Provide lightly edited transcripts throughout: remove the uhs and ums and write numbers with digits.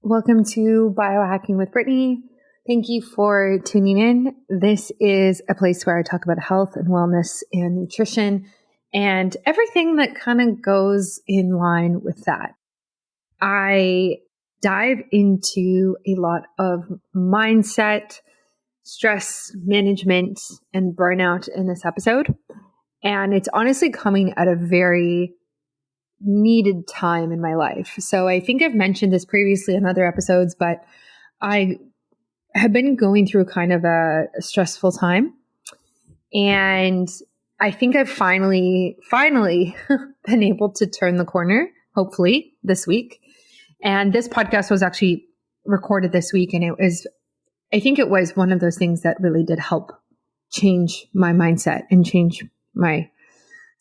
Welcome to Biohacking with Brittany. Thank you for tuning in. This is a place where I talk about health and wellness and nutrition and everything that kind of goes in line with that. I dive into a lot of mindset, stress management, and burnout in this episode. And it's honestly coming at a very needed time in my life. So I think I've mentioned this previously in other episodes, but I have been going through kind of a stressful time. And I think I've finally been able to turn the corner, hopefully this week. And this podcast was actually recorded this week. And I think it was one of those things that really did help change my mindset and change my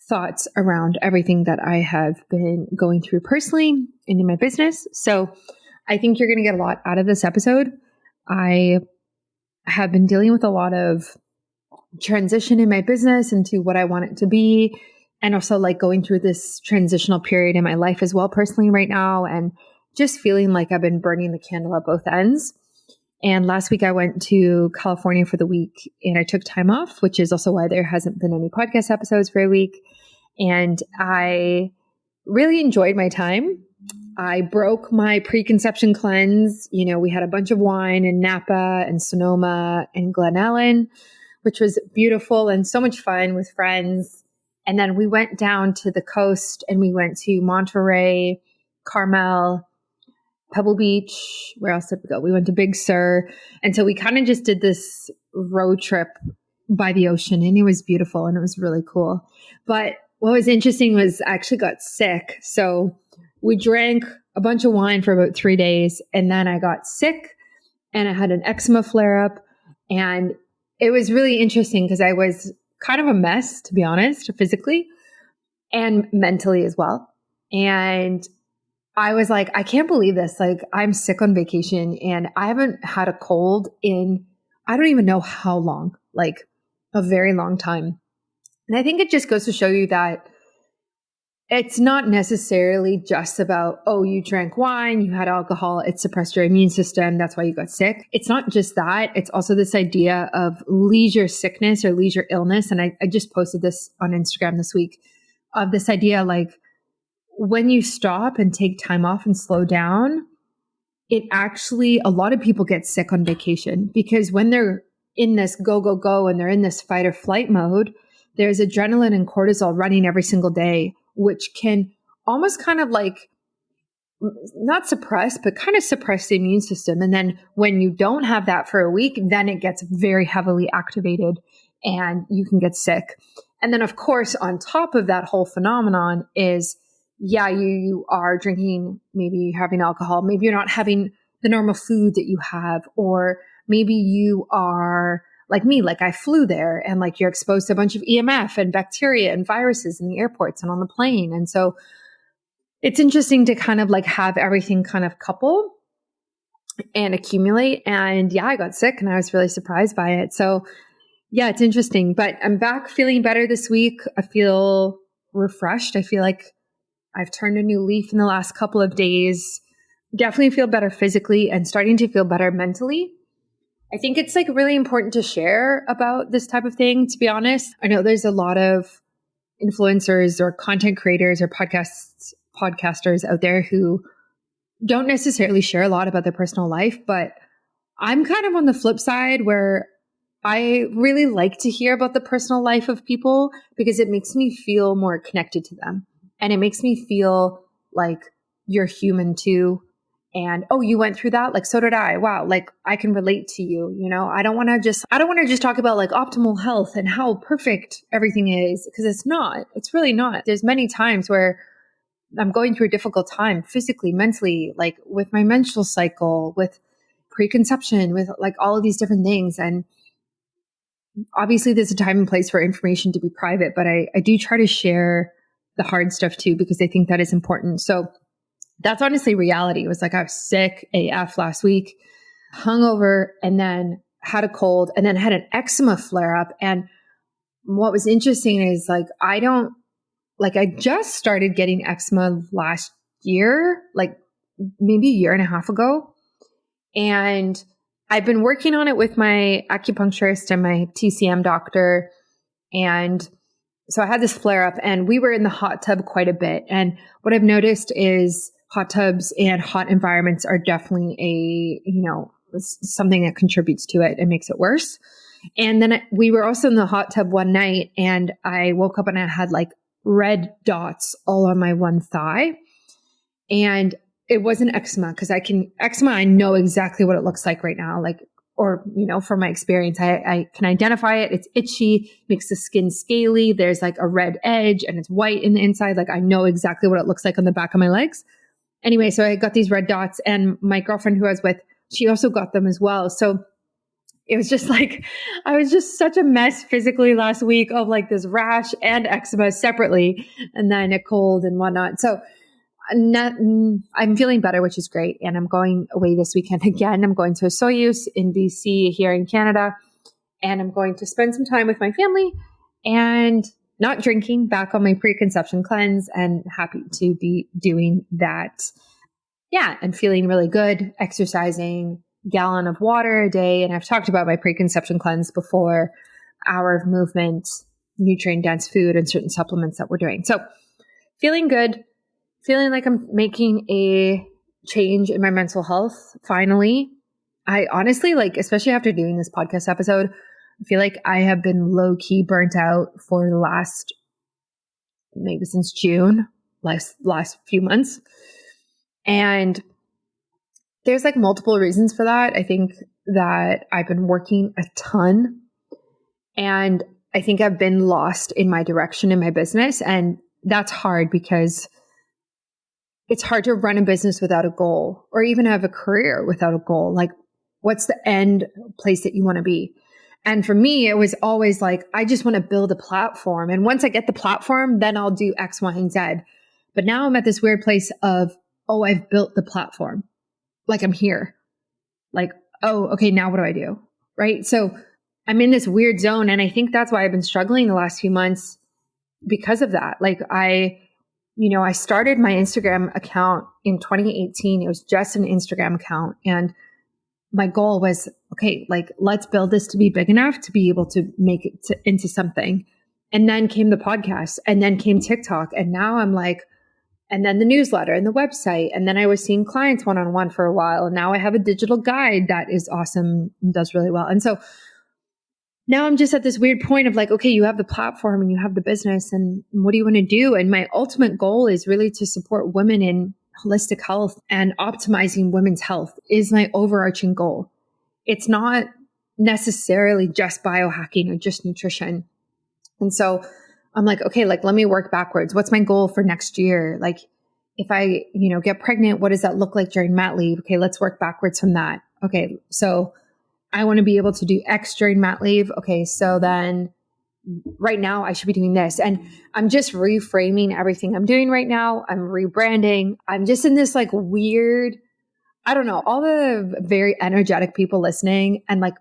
thoughts around everything that I have been going through personally and in my business. So I think you're going to get a lot out of this episode. I have been dealing with a lot of transition in my business into what I want it to be. And also like going through this transitional period in my life as well personally right now. And just feeling like I've been burning the candle at both ends. And last week I went to California for the week and I took time off, which is also why there hasn't been any podcast episodes for a week. And I really enjoyed my time. I broke my preconception cleanse. You know, we had a bunch of wine in Napa and Sonoma and Glen Ellen, which was beautiful and so much fun with friends. And then we went down to the coast and we went to Monterey, Carmel, Pebble Beach. Where else did we go? We went to Big Sur. And so we kind of just did this road trip by the ocean and it was beautiful and it was really cool. But what was interesting was I actually got sick. So we drank a bunch of wine for about 3 days and then I got sick and I had an eczema flare up. And it was really interesting because I was kind of a mess, to be honest, physically and mentally as well. And I was like, I can't believe this. Like, I'm sick on vacation and I haven't had a cold in, I don't even know how long, like a very long time. And I think it just goes to show you that it's not necessarily just about, oh, you drank wine, you had alcohol, it suppressed your immune system, that's why you got sick. It's not just that. It's also this idea of leisure sickness or leisure illness. And I just posted this on Instagram this week of this idea like, when you stop and take time off and slow down, it actually, a lot of people get sick on vacation because when they're in this go, go, go, and they're in this fight or flight mode, there's adrenaline and cortisol running every single day, which can almost kind of like, not suppress, but kind of suppress the immune system. And then when you don't have that for a week, then it gets very heavily activated and you can get sick. And then of course, on top of that whole phenomenon is, yeah, you are drinking, maybe you're having alcohol, maybe you're not having the normal food that you have, or maybe you are like me, like I flew there and like you're exposed to a bunch of EMF and bacteria and viruses in the airports and on the plane. And so it's interesting to kind of like have everything kind of couple and accumulate. And yeah, I got sick and I was really surprised by it. So yeah, it's interesting, but I'm back feeling better this week. I feel refreshed. I feel like I've turned a new leaf in the last couple of days. Definitely feel better physically and starting to feel better mentally. I think it's like really important to share about this type of thing, to be honest. I know there's a lot of influencers or content creators or podcasters out there who don't necessarily share a lot about their personal life, but I'm kind of on the flip side where I really like to hear about the personal life of people because it makes me feel more connected to them. And it makes me feel like you're human too. And, oh, you went through that? Like, so did I. Wow. Like, I can relate to you. You know, I don't want to just talk about like optimal health and how perfect everything is, because it's not. It's really not. There's many times where I'm going through a difficult time physically, mentally, like with my menstrual cycle, with preconception, with like all of these different things. And obviously there's a time and place for information to be private, but I do try to share the hard stuff too, because I think that is important. So that's honestly reality. It was like I was sick AF last week, hungover, and then had a cold, and then had an eczema flare up. And what was interesting is like, I just started getting eczema last year, like maybe a year and a half ago. And I've been working on it with my acupuncturist and my TCM doctor. And so I had this flare up and we were in the hot tub quite a bit. And what I've noticed is hot tubs and hot environments are definitely something that contributes to it and makes it worse. And then we were also in the hot tub one night and I woke up and I had like red dots all on my one thigh. And it wasn't eczema because eczema, I know exactly what it looks like right now. Like, or, from my experience, I can identify it. It's itchy, makes the skin scaly. There's like a red edge and it's white in the inside. Like I know exactly what it looks like on the back of my legs. Anyway, so I got these red dots and my girlfriend who I was with, she also got them as well. So it was just like, I was just such a mess physically last week of like this rash and eczema separately and then a cold and whatnot. So I'm feeling better, which is great. And I'm going away this weekend again. I'm going to a Soyuz in BC here in Canada. And I'm going to spend some time with my family and not drinking, back on my preconception cleanse, and happy to be doing that. Yeah. And feeling really good, exercising, gallon of water a day. And I've talked about my preconception cleanse before, hour of movement, nutrient dense food, and certain supplements that we're doing. So feeling good. Feeling like I'm making a change in my mental health. Finally, I honestly, like, especially after doing this podcast episode, I feel like I have been low key burnt out for the maybe since June, last few months. And there's like multiple reasons for that. I think that I've been working a ton and I think I've been lost in my direction in my business. And that's hard because it's hard to run a business without a goal or even have a career without a goal. Like, what's the end place that you want to be? And for me, it was always like, I just want to build a platform. And once I get the platform, then I'll do X, Y, and Z. But now I'm at this weird place of, oh, I've built the platform. Like I'm here. Like, oh, okay, now what do I do? Right? So I'm in this weird zone. And I think that's why I've been struggling the last few months because of that. Like I started my Instagram account in 2018. It was just an Instagram account. And my goal was, okay, like, let's build this to be big enough to be able to make it into something. And then came the podcast and then came TikTok. And now I'm like, and then the newsletter and the website. And then I was seeing clients one-on-one for a while. And now I have a digital guide that is awesome and does really well. And so now I'm just at this weird point of like, okay, you have the platform and you have the business and what do you want to do? And my ultimate goal is really to support women in holistic health, and optimizing women's health is my overarching goal. It's not necessarily just biohacking or just nutrition. And so I'm like, okay, like, let me work backwards. What's my goal for next year? Like if I, get pregnant, what does that look like during mat leave? Okay, let's work backwards from that. Okay. So I want to be able to do X during mat leave. Okay. So then right now I should be doing this. And I'm just reframing everything I'm doing right now. I'm rebranding. I'm just in this like weird, I don't know, all the very energetic people listening and like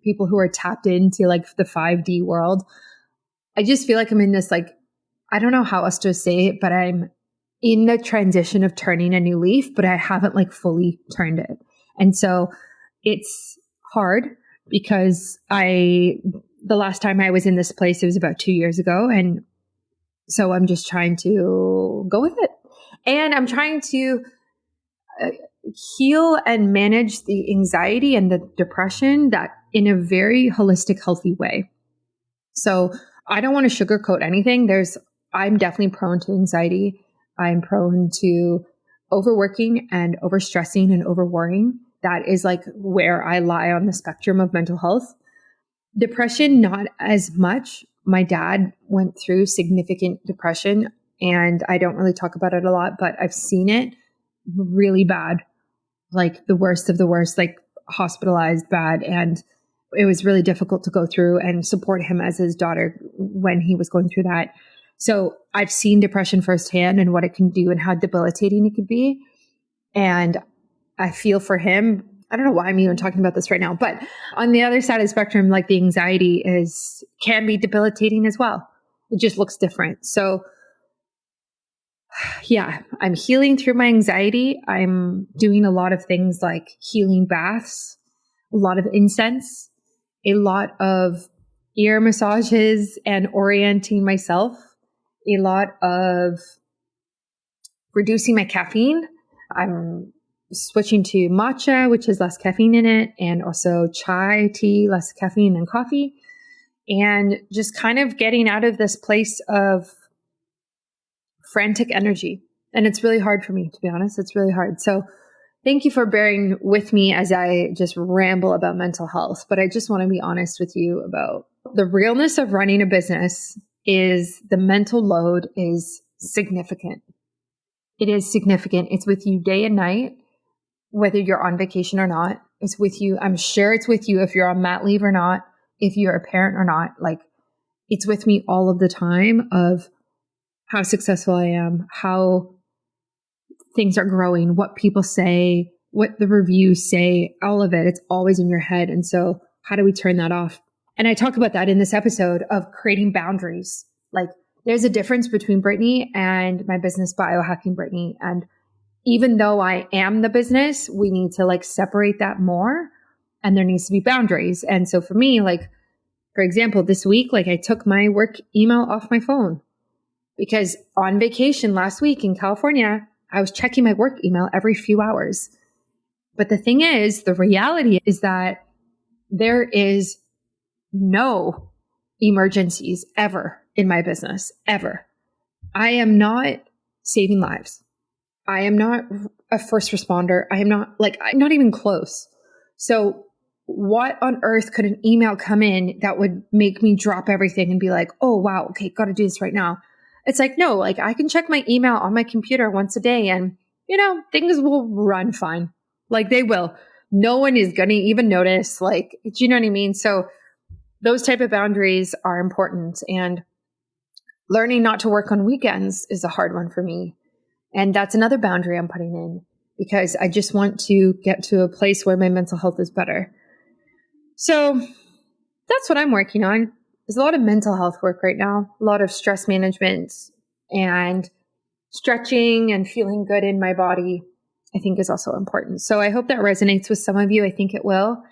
people who are tapped into like the 5D world. I just feel like I'm in this, like, I don't know how else to say it, but I'm in the transition of turning a new leaf, but I haven't like fully turned it. And so it's hard because the last time I was in this place, it was about 2 years ago. And so I'm just trying to go with it. And I'm trying to heal and manage the anxiety and the depression that in a very holistic, healthy way. So I don't want to sugarcoat anything. I'm definitely prone to anxiety. I'm prone to overworking and overstressing and overworrying. That is like where I lie on the spectrum of mental health. Depression, not as much. My dad went through significant depression and I don't really talk about it a lot, but I've seen it really bad, like the worst of the worst, like hospitalized bad. And it was really difficult to go through and support him as his daughter when he was going through that. So I've seen depression firsthand and what it can do and how debilitating it could be. And I feel for him. I don't know why I'm even talking about this right now, but on the other side of the spectrum, like the anxiety can be debilitating as well. It just looks different. So yeah, I'm healing through my anxiety. I'm doing a lot of things like healing baths, a lot of incense, a lot of ear massages and orienting myself, a lot of reducing my caffeine. I'm switching to matcha, which has less caffeine in it, and also chai tea, less caffeine than coffee, and just kind of getting out of this place of frantic energy. And it's really hard for me, to be honest. It's really hard. So thank you for bearing with me as I just ramble about mental health. But I just want to be honest with you about the realness of running a business is the mental load is significant. It is significant. It's with you day and night, whether you're on vacation or not. It's with you. I'm sure it's with you if you're on mat leave or not, if you're a parent or not. Like, it's with me all of the time of how successful I am, how things are growing, what people say, what the reviews say, all of it. It's always in your head. And so how do we turn that off? And I talk about that in this episode of creating boundaries. Like, there's a difference between Brittany and my business, Biohacking Brittany. And even though I am the business, we need to like separate that more, and there needs to be boundaries. And so for me, like, for example, this week, like, I took my work email off my phone because on vacation last week in California, I was checking my work email every few hours. But the thing is, the reality is that there is no emergencies ever in my business, ever. I am not saving lives. I am not a first responder. I am not I'm not even close. So what on earth could an email come in that would make me drop everything and be like, oh, wow, okay, got to do this right now. It's like, no, like, I can check my email on my computer once a day and, things will run fine. Like, they will. No one is going to even notice. Like, do you know what I mean? So those type of boundaries are important. And learning not to work on weekends is a hard one for me. And that's another boundary I'm putting in because I just want to get to a place where my mental health is better. So that's what I'm working on. There's a lot of mental health work right now, a lot of stress management and stretching and feeling good in my body, I think, is also important. So I hope that resonates with some of you. I think it will.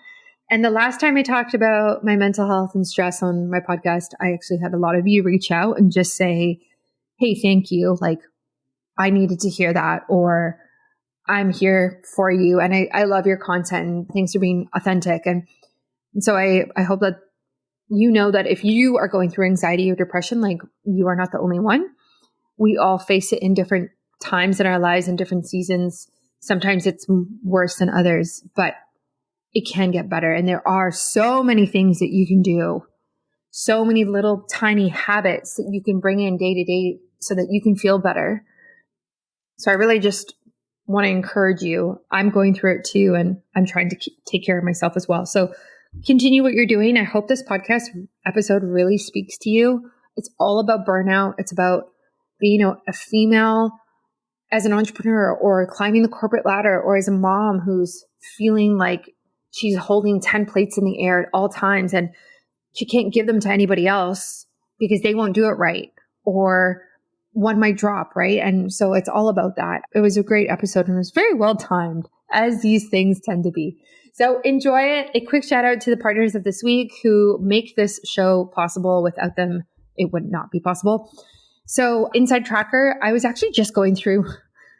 And the last time I talked about my mental health and stress on my podcast, I actually had a lot of you reach out and just say, hey, thank you. Like, I needed to hear that, or I'm here for you. And I love your content and thanks for being authentic. And so I hope that you know that if you are going through anxiety or depression, like, you are not the only one. We all face it in different times in our lives, in different seasons. Sometimes it's worse than others, but it can get better. And there are so many things that you can do, so many little tiny habits that you can bring in day to day so that you can feel better. So I really just want to encourage you. I'm going through it too, and I'm trying to take care of myself as well. So continue what you're doing. I hope this podcast episode really speaks to you. It's all about burnout. It's about being a female as an entrepreneur, or climbing the corporate ladder, or as a mom who's feeling like she's holding 10 plates in the air at all times and she can't give them to anybody else because they won't do it right, or one might drop, right? And so it's all about that. It was a great episode and it was very well timed, as these things tend to be. So enjoy it. A quick shout out to the partners of this week who make this show possible. Without them, it would not be possible. So Inside Tracker, I was actually just going through,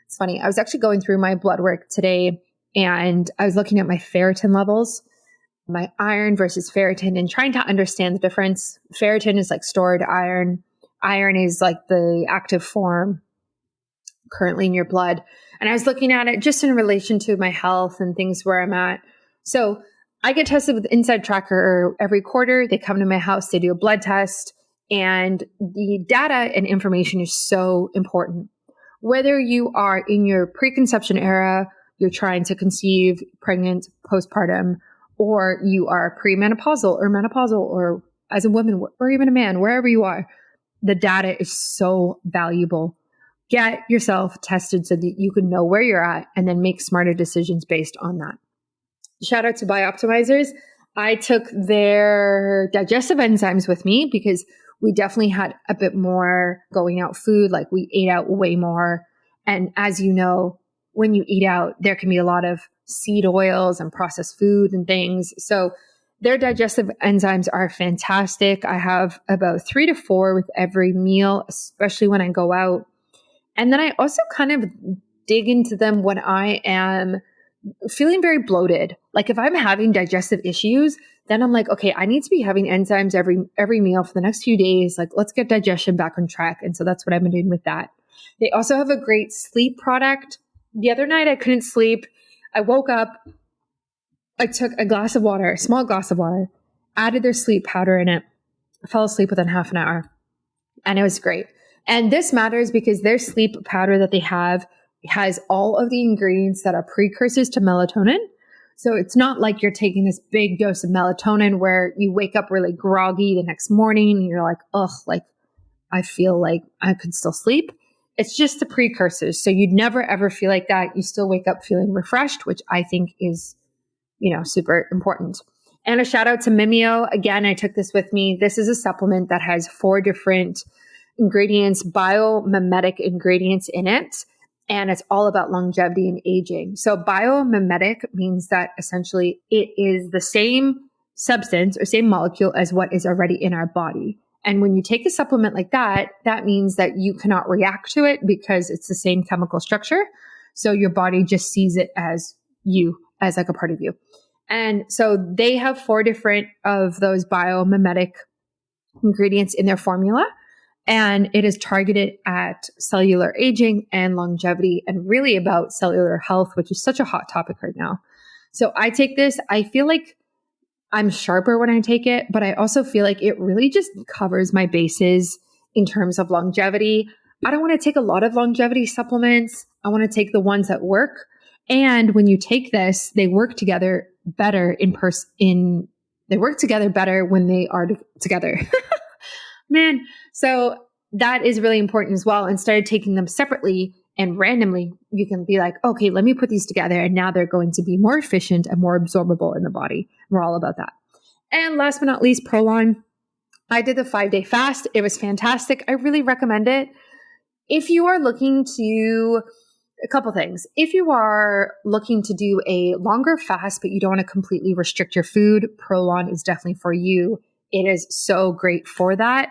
it's funny, I was actually going through my blood work today and I was looking at my ferritin levels, my iron versus ferritin, and trying to understand the difference. Ferritin is like stored iron. Iron is like the active form currently in your blood. And I was looking at it just in relation to my health and things where I'm at. So I get tested with Inside Tracker every quarter. They come to my house, they do a blood test, and the data and information is so important. Whether you are in your preconception era, you're trying to conceive, pregnant, postpartum, or you are premenopausal or menopausal, or as a woman, or even a man, wherever you are, the data is so valuable. Get yourself tested so that you can know where you're at and then make smarter decisions based on that. Shout out to Bioptimizers. I took their digestive enzymes with me because we definitely had a bit more going out food. Like we ate out way more. And as you know, when you eat out, there can be a lot of seed oils and processed food and things. So their digestive enzymes are fantastic. I have about 3 to 4 with every meal, especially when I go out. And then I also kind of dig into them when I am feeling very bloated. Like if I'm having digestive issues, then I'm like, okay, I need to be having enzymes every meal for the next few days. Like let's get digestion back on track. And so that's what I've been doing with that. They also have a great sleep product. The other night I couldn't sleep. I woke up, I took a glass of water, a small glass of water, added their sleep powder in it, fell asleep within half an hour, and it was great. And this matters because their sleep powder that they have has all of the ingredients that are precursors to melatonin. So it's not like you're taking this big dose of melatonin where you wake up really groggy the next morning and you're like, ugh, like I feel like I could still sleep. It's just the precursors. So you'd never ever feel like that. You still wake up feeling refreshed, which I think is, super important. And a shout out to Mimeo. Again, I took this with me. This is a supplement that has 4 different ingredients, biomimetic ingredients in it. And it's all about longevity and aging. So biomimetic means that essentially it is the same substance or same molecule as what is already in our body. And when you take a supplement like that, that means that you cannot react to it because it's the same chemical structure. So your body just sees it as you, as like a part of you. And so they have 4 different of those biomimetic ingredients in their formula. And it is targeted at cellular aging and longevity and really about cellular health, which is such a hot topic right now. So I take this, I feel like I'm sharper when I take it, but I also feel like it really just covers my bases in terms of longevity. I don't want to take a lot of longevity supplements. I want to take the ones that work. And when you take this, they work together better they work together better when they are together. Man. So that is really important as well. Instead of taking them separately and randomly, you can be like, okay, let me put these together. And now they're going to be more efficient and more absorbable in the body. We're all about that. And last but not least, Prolon. I did the 5-day fast. It was fantastic. I really recommend it. If you are looking to, a couple things. If you are looking to do a longer fast, but you don't want to completely restrict your food, Prolon is definitely for you. It is so great for that.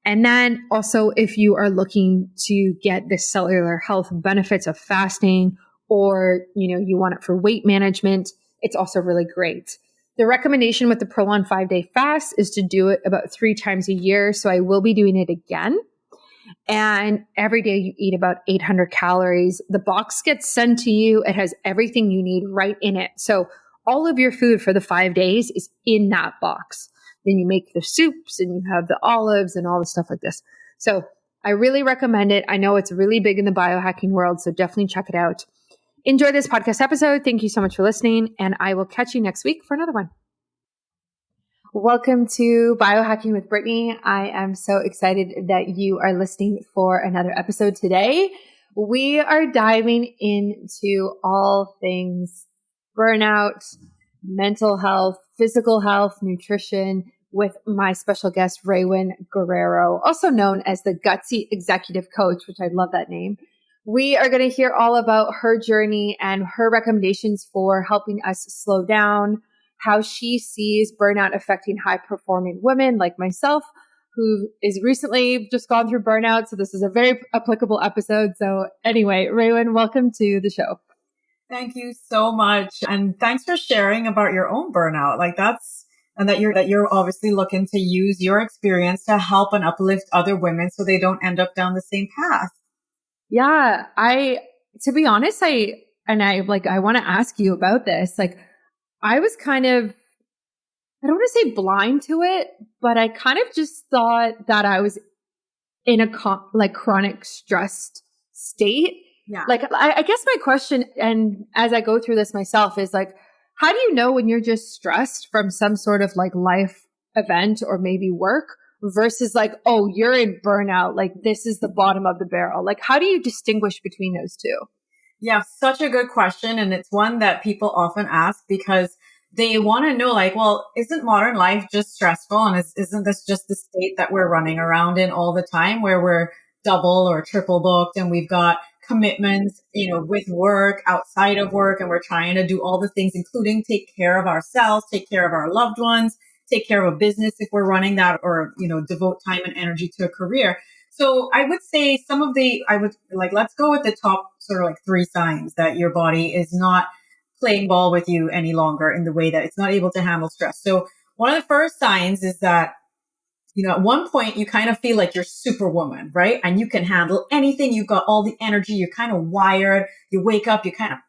And then also if you are looking to get the cellular health benefits of fasting or, you want it for weight management, it's also really great. The recommendation with the Prolon 5-day fast is to do it about 3 times a year. So I will be doing it again. And every day you eat about 800 calories. The box gets sent to you. It has everything you need right in it. So all of your food for the 5 days is in that box. Then you make the soups and you have the olives and all the stuff like this. So I really recommend it. I know it's really big in the biohacking world, so definitely check it out. Enjoy this podcast episode. Thank you so much for listening, and I will catch you next week for another one. Welcome to Biohacking with Brittany. I am so excited that you are listening for another episode today. We are diving into all things burnout, mental health, physical health, nutrition, with my special guest, Raewyn Guerrero, also known as the Gutsy Executive Coach, which I love that name. We are going to hear all about her journey and her recommendations for helping us slow down, how she sees burnout affecting high-performing women like myself, who is recently just gone through burnout. So this is a very applicable episode. So anyway, Raewyn, welcome to the show. Thank you so much. And thanks for sharing about your own burnout. That you're obviously looking to use your experience to help and uplift other women so they don't end up down the same path. Yeah, to be honest, I want to ask you about this. Like, I was kind of, I don't want to say blind to it, but I kind of just thought that I was in a chronic stressed state. Yeah. Like, I guess my question, and as I go through this myself, is like, how do you know when you're just stressed from some sort of like life event or maybe work versus like, oh, you're in burnout, like this is the bottom of the barrel? Like, how do you distinguish between those two? Yeah, such a good question. And it's one that people often ask because they want to know like, well, isn't modern life just stressful? And isn't this just the state that we're running around in all the time where we're double or triple booked and we've got commitments, with work, outside of work, and we're trying to do all the things, including take care of ourselves, take care of our loved ones, take care of a business if we're running that, or, devote time and energy to a career. So I would say let's go with the top sort of like 3 signs that your body is not playing ball with you any longer in the way that it's not able to handle stress. So one of the first signs is that, at one point you kind of feel like you're superwoman, right? And you can handle anything. You've got all the energy. You're kind of wired. You wake up, you kind of,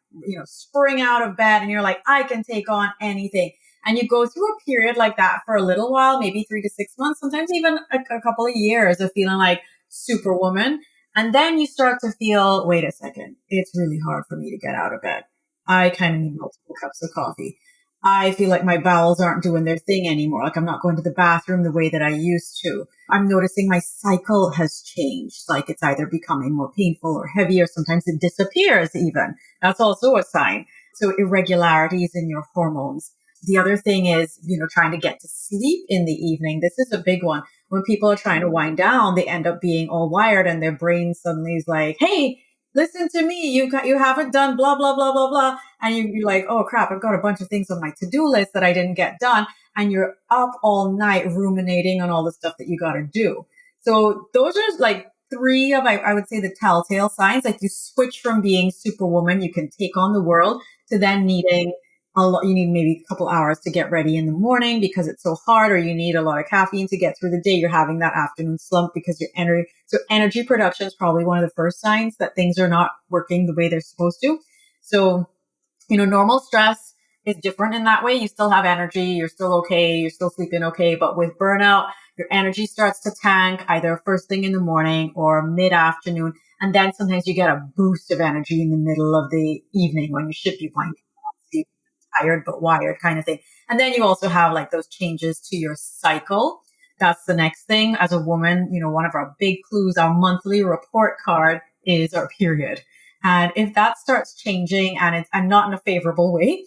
spring out of bed and you're like, I can take on anything. And you go through a period like that for a little while, maybe 3 to 6 months, sometimes even a couple of years of feeling like superwoman. And then you start to feel, wait a second, it's really hard for me to get out of bed. I kind of need multiple cups of coffee. I feel like my bowels aren't doing their thing anymore. Like I'm not going to the bathroom the way that I used to. I'm noticing my cycle has changed. Like it's either becoming more painful or heavier. Sometimes it disappears even. That's also a sign. So irregularities in your hormones. The other thing is, trying to get to sleep in the evening. This is a big one. When people are trying to wind down, they end up being all wired and their brain suddenly is like, hey, listen to me. You haven't done blah, blah, blah, blah, blah. And you're like, oh crap, I've got a bunch of things on my to-do list that I didn't get done. And you're up all night ruminating on all the stuff that you got to do. So those are like 3 of, I would say, the telltale signs. Like you switch from being superwoman, you can take on the world, to then needing you need maybe a couple hours to get ready in the morning because it's so hard, or you need a lot of caffeine to get through the day. You're having that afternoon slump because your energy production is probably one of the first signs that things are not working the way they're supposed to. So, normal stress is different in that way. You still have energy. You're still okay. You're still sleeping okay. But with burnout, your energy starts to tank either first thing in the morning or mid-afternoon. And then sometimes you get a boost of energy in the middle of the evening when you should be winding down, tired but wired kind of thing. And then you also have like those changes to your cycle. That's the next thing. As a woman, one of our big clues, our monthly report card is our period. And if that starts changing and not in a favorable way,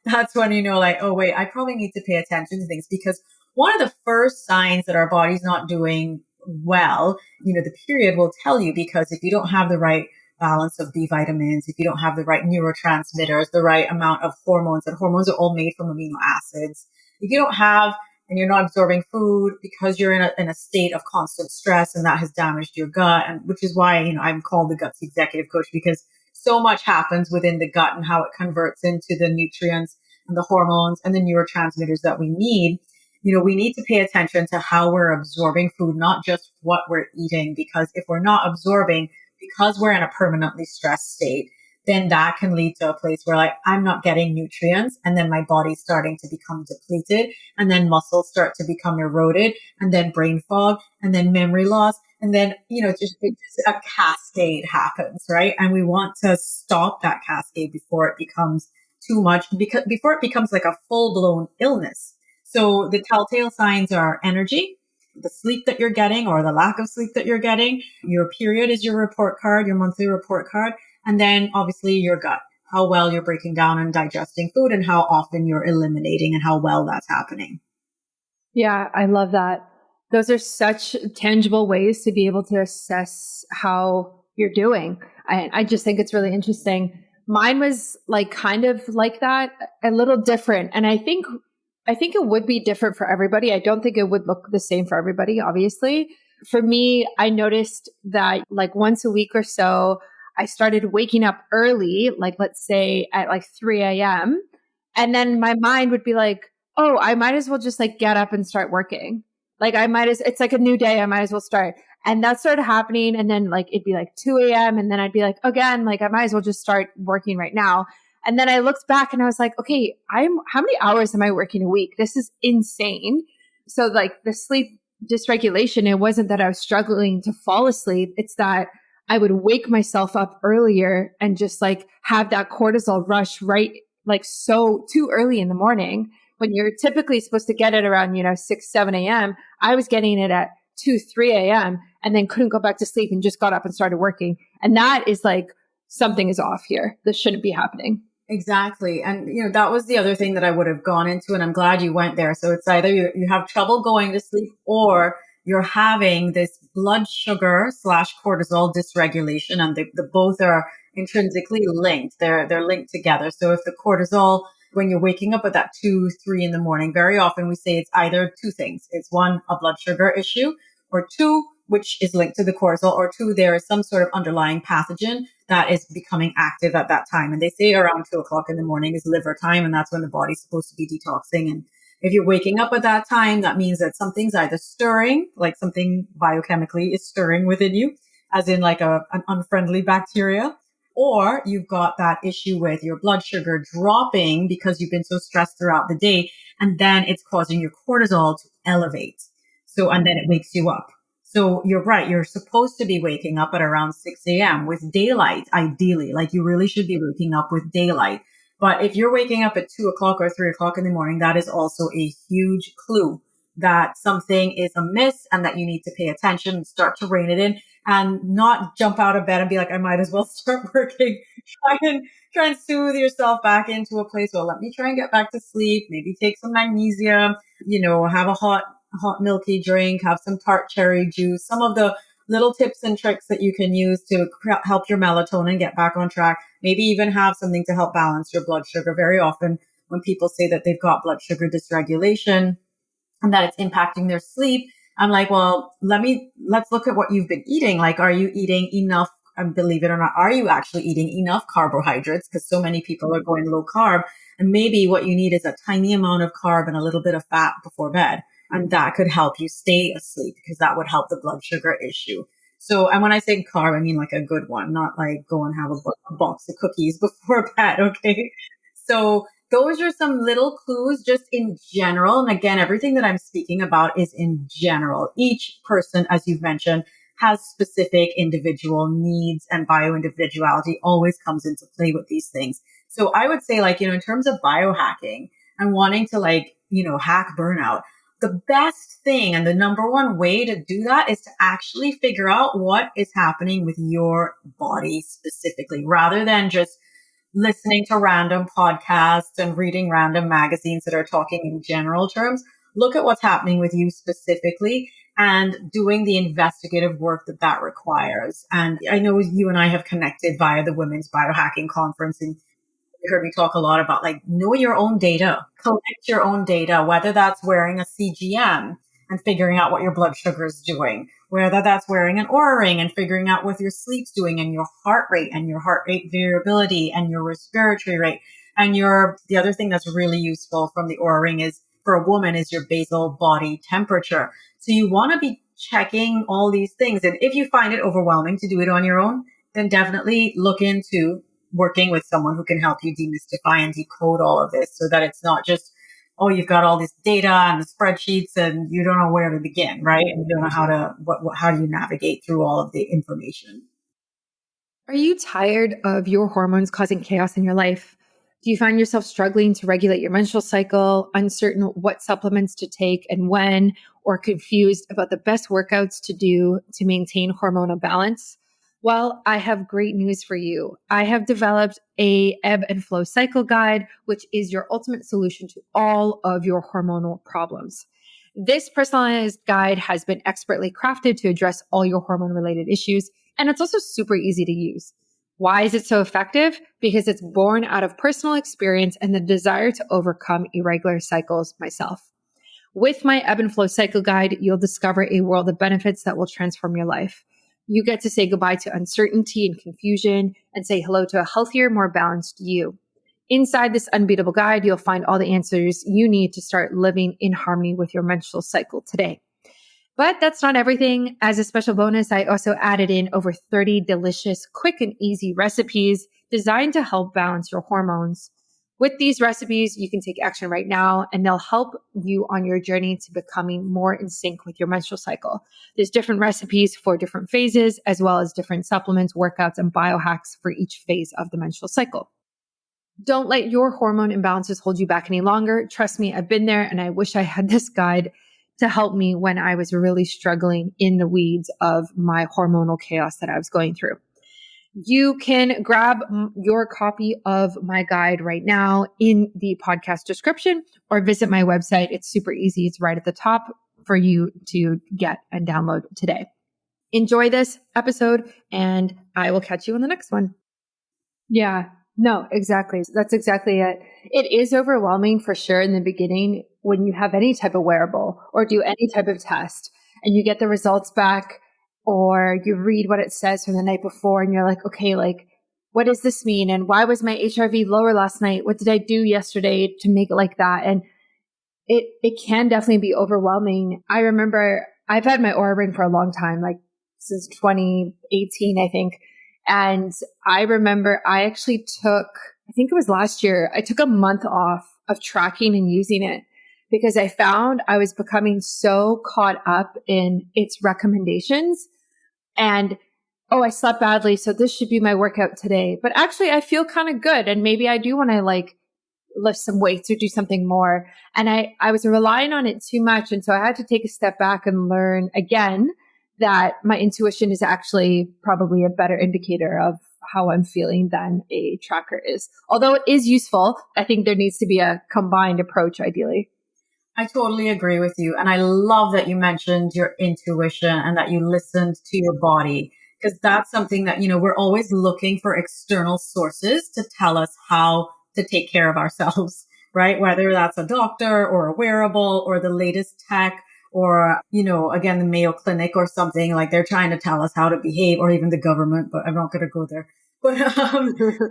that's when like, oh wait, I probably need to pay attention to things, because one of the first signs that our body's not doing well, the period will tell you, because if you don't have the right balance of B vitamins, if you don't have the right neurotransmitters, the right amount of hormones, and hormones are all made from amino acids. If you don't have, and you're not absorbing food because you're in a state of constant stress, and that has damaged your gut, and which is why, I'm called the Gutsy Executive Coach, because so much happens within the gut and how it converts into the nutrients and the hormones and the neurotransmitters that we need. We need to pay attention to how we're absorbing food, not just what we're eating, because if we're not absorbing, because we're in a permanently stressed state, then that can lead to a place where like, I'm not getting nutrients, and then my body's starting to become depleted, and then muscles start to become eroded, and then brain fog, and then memory loss. And then, just a cascade happens, right? And we want to stop that cascade before it becomes too much, before it becomes like a full blown illness. So the telltale signs are energy, the sleep that you're getting or the lack of sleep that you're getting. Your period is your report card, your monthly report card. And then obviously your gut, how well you're breaking down and digesting food, and how often you're eliminating, and how well that's happening. Yeah, I love that. Those are such tangible ways to be able to assess how you're doing. I just think it's really interesting. Mine was like kind of like that, a little different. And I think it would be different for everybody. I don't think it would look the same for everybody, obviously. For me, I noticed that like once a week or so, I started waking up early, like let's say at like 3 a.m. And then my mind would be like, oh, I might as well just like get up and start working. Like it's like a new day. I might as well start. And that started happening. And then like, it'd be like 2 a.m. And then I'd be like, again, like I might as well just start working right now. And then I looked back and I was like, okay, how many hours am I working a week? This is insane. So like the sleep dysregulation, it wasn't that I was struggling to fall asleep. It's that I would wake myself up earlier and just like have that cortisol rush right, like so too early in the morning when you're typically supposed to get it around, 6, 7 a.m. I was getting it at 2, 3 a.m. and then couldn't go back to sleep and just got up and started working. And that is like, something is off here. This shouldn't be happening. Exactly. And, that was the other thing that I would have gone into. And I'm glad you went there. So it's either you have trouble going to sleep or you're having this blood sugar slash cortisol dysregulation. And the both are intrinsically linked. They're linked together. So if the cortisol, when you're waking up at that 2, 3 in the morning, very often we say it's either two things. It's one, a blood sugar issue, or two, which is linked to the cortisol, or two, there is some sort of underlying pathogen that is becoming active at that time. And they say around 2 o'clock in the morning is liver time. And that's when the body's supposed to be detoxing. And if you're waking up at that time, that means that something's either stirring, like something biochemically is stirring within you, as in like an unfriendly bacteria, or you've got that issue with your blood sugar dropping because you've been so stressed throughout the day. And then it's causing your cortisol to elevate. So, and then it wakes you up. So you're right. You're supposed to be waking up at around 6 a.m. with daylight, ideally. Like you really should be waking up with daylight. But if you're waking up at 2 o'clock or 3 o'clock in the morning, that is also a huge clue that something is amiss and that you need to pay attention and start to rein it in and not jump out of bed and be like, I might as well start working. Try and soothe yourself back into a place. Well, let me try and get back to sleep. Maybe take some magnesium, have a hot milky drink, have some tart cherry juice, some of the little tips and tricks that you can use to help your melatonin get back on track. Maybe even have something to help balance your blood sugar. Very often when people say that they've got blood sugar dysregulation and that it's impacting their sleep, I'm like, well, let's look at what you've been eating. Like, are you eating enough? And believe it or not, are you actually eating enough carbohydrates? Because so many people are going low carb. And maybe what you need is a tiny amount of carb and a little bit of fat before bed. And that could help you stay asleep because that would help the blood sugar issue. So, and when I say carb, I mean like a good one, not like go and have a box of cookies before bed. Okay. So those are some little clues just in general. And again, everything that I'm speaking about is in general. Each person, as you've mentioned, has specific individual needs, and bio-individuality always comes into play with these things. So I would say, like, in terms of biohacking and wanting to hack burnout, the best thing and the number one way to do that is to actually figure out what is happening with your body specifically, rather than just listening to random podcasts and reading random magazines that are talking in general terms. Look at what's happening with you specifically and doing the investigative work that requires. And I know you and I have connected via the Women's Biohacking Conference, and you heard me talk a lot about know your own data, collect your own data, whether that's wearing a CGM and figuring out what your blood sugar is doing, whether that's wearing an Oura ring and figuring out what your sleep's doing and your heart rate variability and your respiratory rate. And the other thing that's really useful from the Oura ring is for a woman is your basal body temperature. So you want to be checking all these things. And if you find it overwhelming to do it on your own, then definitely look into working with someone who can help you demystify and decode all of this so that it's not just, oh, you've got all this data and the spreadsheets and you don't know where to begin, right? And you don't know how do you navigate through all of the information. Are you tired of your hormones causing chaos in your life? Do you find yourself struggling to regulate your menstrual cycle, uncertain what supplements to take and when, or confused about the best workouts to do to maintain hormonal balance? Well, I have great news for you. I have developed a ebb and flow cycle guide, which is your ultimate solution to all of your hormonal problems. This personalized guide has been expertly crafted to address all your hormone related issues, and it's also super easy to use. Why is it so effective? Because it's born out of personal experience and the desire to overcome irregular cycles myself. With my Ebb and Flow Cycle Guide, you'll discover a world of benefits that will transform your life. You get to say goodbye to uncertainty and confusion and say hello to a healthier, more balanced you. Inside this unbeatable guide, you'll find all the answers you need to start living in harmony with your menstrual cycle today. But that's not everything. As a special bonus, I also added in over 30 delicious, quick and easy recipes designed to help balance your hormones. With these recipes, you can take action right now and they'll help you on your journey to becoming more in sync with your menstrual cycle. There's different recipes for different phases, as well as different supplements, workouts, and biohacks for each phase of the menstrual cycle. Don't let your hormone imbalances hold you back any longer. Trust me, I've been there and I wish I had this guide to help me when I was really struggling in the weeds of my hormonal chaos that I was going through. You can grab your copy of my guide right now in the podcast description or visit my website. It's super easy. It's right at the top for you to get and download today. Enjoy this episode and I will catch you on the next one. Yeah, no, exactly. That's exactly it. It is overwhelming for sure in the beginning when you have any type of wearable or do any type of test and you get the results back or you read what it says from the night before and you're like, okay, like, what does this mean? And why was my HRV lower last night? What did I do yesterday to make it like that? And it can definitely be overwhelming. I remember I've had my Aura ring for a long time, like since 2018, I think. And I remember I actually took, I think it was last year, I took a month off of tracking and using it because I found I was becoming so caught up in its recommendations and, oh, I slept badly, so this should be my workout today. But actually I feel kind of good. And maybe I do want to like lift some weights or do something more. And I was relying on it too much. And so I had to take a step back and learn again that my intuition is actually probably a better indicator of how I'm feeling than a tracker is. Although it is useful, I think there needs to be a combined approach ideally. I totally agree with you. And I love that you mentioned your intuition and that you listened to your body, because that's something that, we're always looking for external sources to tell us how to take care of ourselves, right? Whether that's a doctor or a wearable or the latest tech or, again, the Mayo Clinic or something, like they're trying to tell us how to behave, or even the government, but I'm not going to go there. But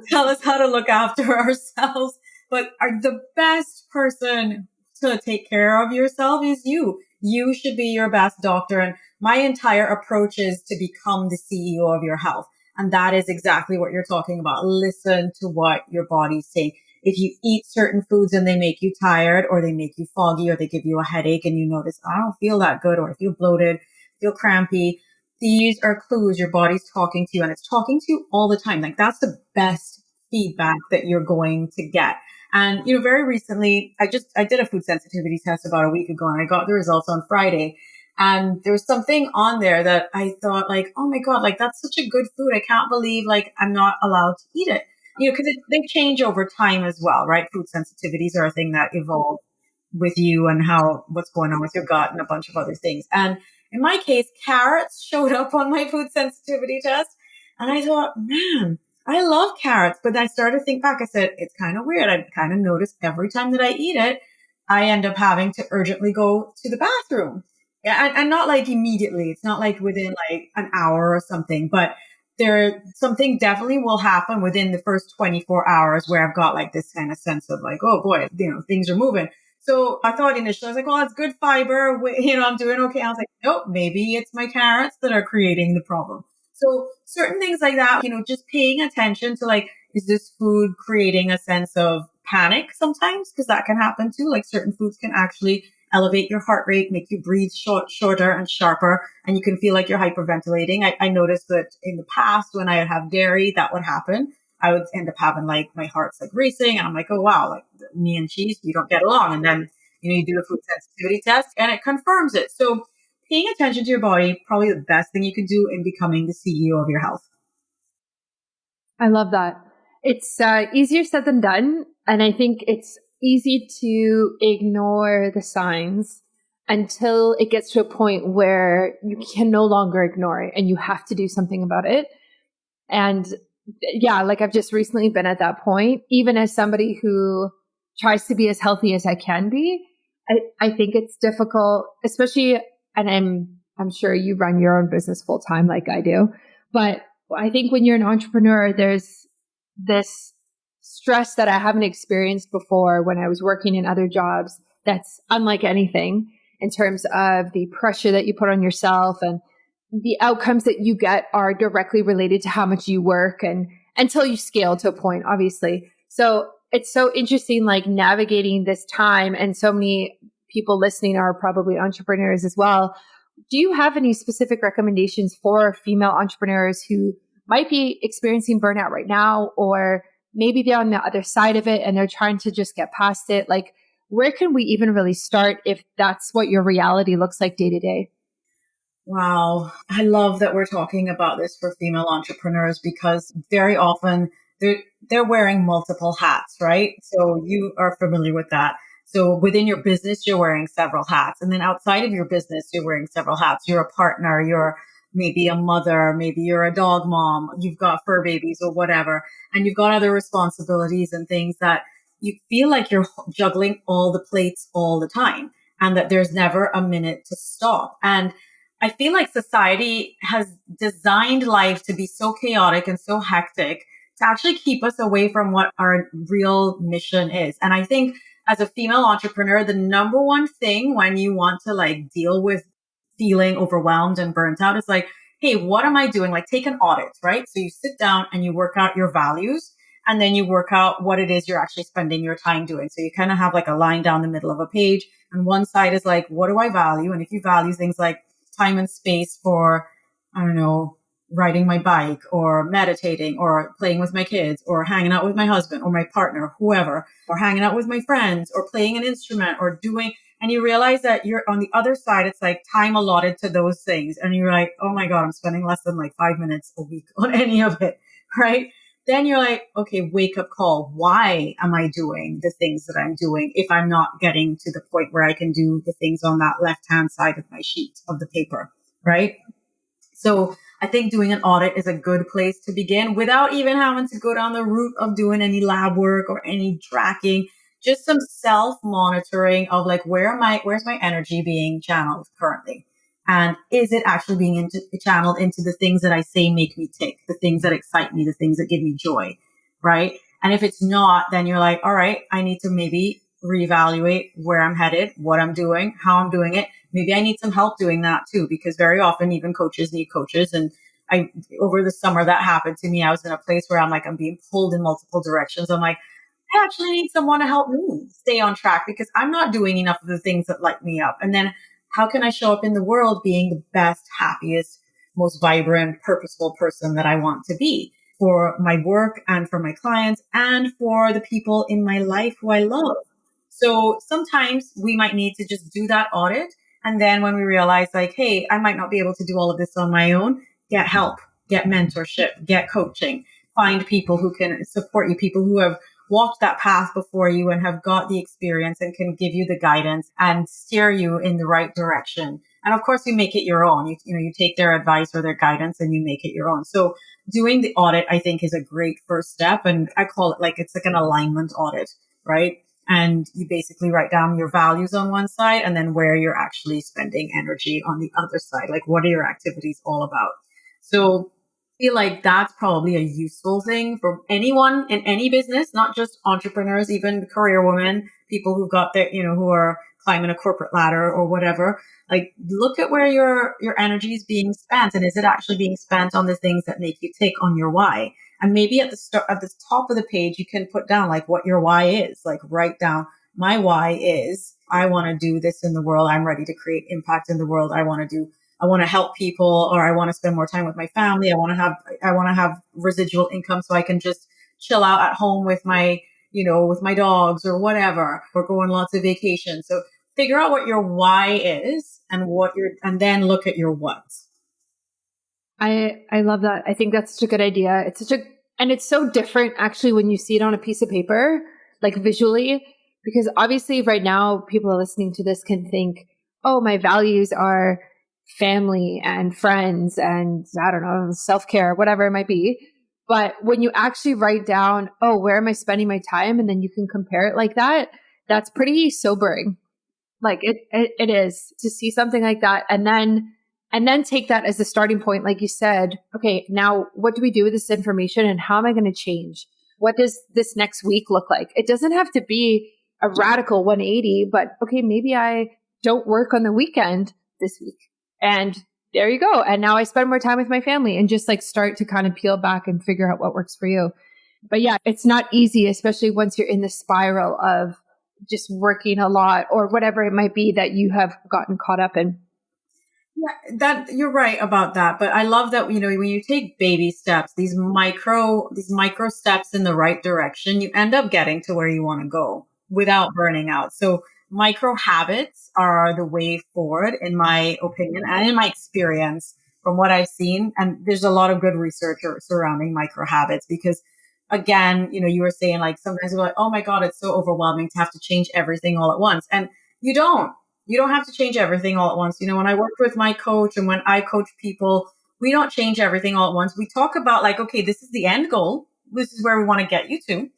tell us how to look after ourselves. But the best person to take care of yourself is you. You should be your best doctor. And my entire approach is to become the CEO of your health. And that is exactly what you're talking about. Listen to what your body's saying. If you eat certain foods and they make you tired or they make you foggy or they give you a headache and you notice, I don't feel that good, or I feel bloated, feel crampy, these are clues your body's talking to you, and it's talking to you all the time. Like that's the best feedback that you're going to get. And, very recently, I did a food sensitivity test about a week ago and I got the results on Friday. And there was something on there that I thought like, oh my God, like that's such a good food. I can't believe like I'm not allowed to eat it. Because they change over time as well, right? Food sensitivities are a thing that evolve with you and what's going on with your gut and a bunch of other things. And in my case, carrots showed up on my food sensitivity test. And I thought, man, I love carrots. But I started to think back. I said, it's kind of weird. I kind of noticed every time that I eat it, I end up having to urgently go to the bathroom. Yeah, and not like immediately. It's not like within like an hour or something, but something definitely will happen within the first 24 hours where I've got like this kind of sense of like, oh boy, things are moving. So I thought initially, I was like, oh, it's good fiber. I'm doing okay. I was like, nope, maybe it's my carrots that are creating the problem. So certain things like that, just paying attention to like, is this food creating a sense of panic sometimes? Because that can happen too. Like certain foods can actually elevate your heart rate, make you breathe shorter and sharper, and you can feel like you're hyperventilating. I noticed that in the past when I would have dairy, that would happen. I would end up having like my heart's like racing, and I'm like, oh wow, like me and cheese, we don't get along. And then you do a food sensitivity test, and it confirms it. So paying attention to your body, probably the best thing you can do in becoming the CEO of your health. I love that. It's easier said than done, and I think it's easy to ignore the signs until it gets to a point where you can no longer ignore it and you have to do something about it. And yeah, like I've just recently been at that point, even as somebody who tries to be as healthy as I can be. I think it's difficult, especially, and I'm sure you run your own business full time like I do, but I think when you're an entrepreneur, there's this stress that I haven't experienced before when I was working in other jobs that's unlike anything in terms of the pressure that you put on yourself, and the outcomes that you get are directly related to how much you work and until you scale to a point, obviously. So it's so interesting, like navigating this time, and so many people listening are probably entrepreneurs as well. Do you have any specific recommendations for female entrepreneurs who might be experiencing burnout right now, or maybe they're on the other side of it and they're trying to just get past it? Like, where can we even really start if that's what your reality looks like day to day? Wow. I love that we're talking about this for female entrepreneurs because very often they're, they're wearing multiple hats, right? So you are familiar with that. So within your business, you're wearing several hats. And then outside of your business, you're wearing several hats. You're a partner. You're maybe a mother. Maybe you're a dog mom. You've got fur babies or whatever. And you've got other responsibilities and things that you feel like you're juggling all the plates all the time and that there's never a minute to stop. And I feel like society has designed life to be so chaotic and so hectic to actually keep us away from what our real mission is. And I think as a female entrepreneur, the number one thing when you want to like deal with feeling overwhelmed and burnt out is like, hey, what am I doing? Like take an audit, right? So you sit down and you work out your values and then you work out what it is you're actually spending your time doing. So you kind of have like a line down the middle of a page and one side is like, what do I value? And if you value things like time and space for, I don't know, riding my bike or meditating or playing with my kids or hanging out with my husband or my partner, whoever, or hanging out with my friends or playing an instrument or doing, and you realize that you're on the other side, it's like time allotted to those things. And you're like, oh my God, I'm spending less than like 5 minutes a week on any of it. Right. Then you're like, okay, wake up call. Why am I doing the things that I'm doing if I'm not getting to the point where I can do the things on that left hand side of my sheet of the paper? Right. So I think doing an audit is a good place to begin without even having to go down the route of doing any lab work or any tracking, just some self monitoring of like, where's my energy being channeled currently? And is it actually being channeled into the things that I say make me tick, the things that excite me, the things that give me joy, right? And if it's not, then you're like, all right, I need to maybe reevaluate where I'm headed, what I'm doing, how I'm doing it. Maybe I need some help doing that too, because very often even coaches need coaches. And over the summer that happened to me, I was in a place where I'm being pulled in multiple directions. I'm like, I actually need someone to help me stay on track because I'm not doing enough of the things that light me up. And then how can I show up in the world being the best, happiest, most vibrant, purposeful person that I want to be for my work and for my clients and for the people in my life who I love? So sometimes we might need to just do that audit. And then when we realize like, hey, I might not be able to do all of this on my own, get help, get mentorship, get coaching, find people who can support you, people who have walked that path before you and have got the experience and can give you the guidance and steer you in the right direction. And of course, you make it your own. You take their advice or their guidance and you make it your own. So doing the audit, I think, is a great first step. And I call it like, it's like an alignment audit, right? And you basically write down your values on one side and then where you're actually spending energy on the other side. Like, what are your activities all about? So I feel like that's probably a useful thing for anyone in any business, not just entrepreneurs, even career women, people who've got their, who are climbing a corporate ladder or whatever. Like, look at where your energy is being spent, and is it actually being spent on the things that make you tick, on your why? And maybe at the start, at the top of the page, you can put down like what your why is. Like, write down, my why is I want to do this in the world. I'm ready to create impact in the world. I want to help people, or I want to spend more time with my family. I want to have residual income so I can just chill out at home with with my dogs or whatever, or go on lots of vacations. So figure out what your why is and then look at your what. I love that. I think that's such a good idea. And it's so different actually when you see it on a piece of paper, like visually, because obviously right now people listening to this can think, oh, my values are family and friends and I don't know, self-care, whatever it might be. But when you actually write down, oh, where am I spending my time? And then you can compare it like that. That's pretty sobering. Like it is to see something like that. And then take that as a starting point. Like you said, okay, now what do we do with this information and how am I going to change? What does this next week look like? It doesn't have to be a radical 180, but okay, maybe I don't work on the weekend this week. And there you go. And now I spend more time with my family and just like start to kind of peel back and figure out what works for you. But yeah, it's not easy, especially once you're in the spiral of just working a lot or whatever it might be that you have gotten caught up in. Yeah, that you're right about that. But I love that, when you take baby steps, these micro steps in the right direction, you end up getting to where you want to go without burning out. So micro habits are the way forward, in my opinion and in my experience from what I've seen. And there's a lot of good research surrounding micro habits because, again, you were saying like sometimes we're like, oh my God, it's so overwhelming to have to change everything all at once. And you don't have to change everything all at once. When I worked with my coach and when I coach people, we don't change everything all at once. We talk about like, okay, this is the end goal. This is where we want to get you to,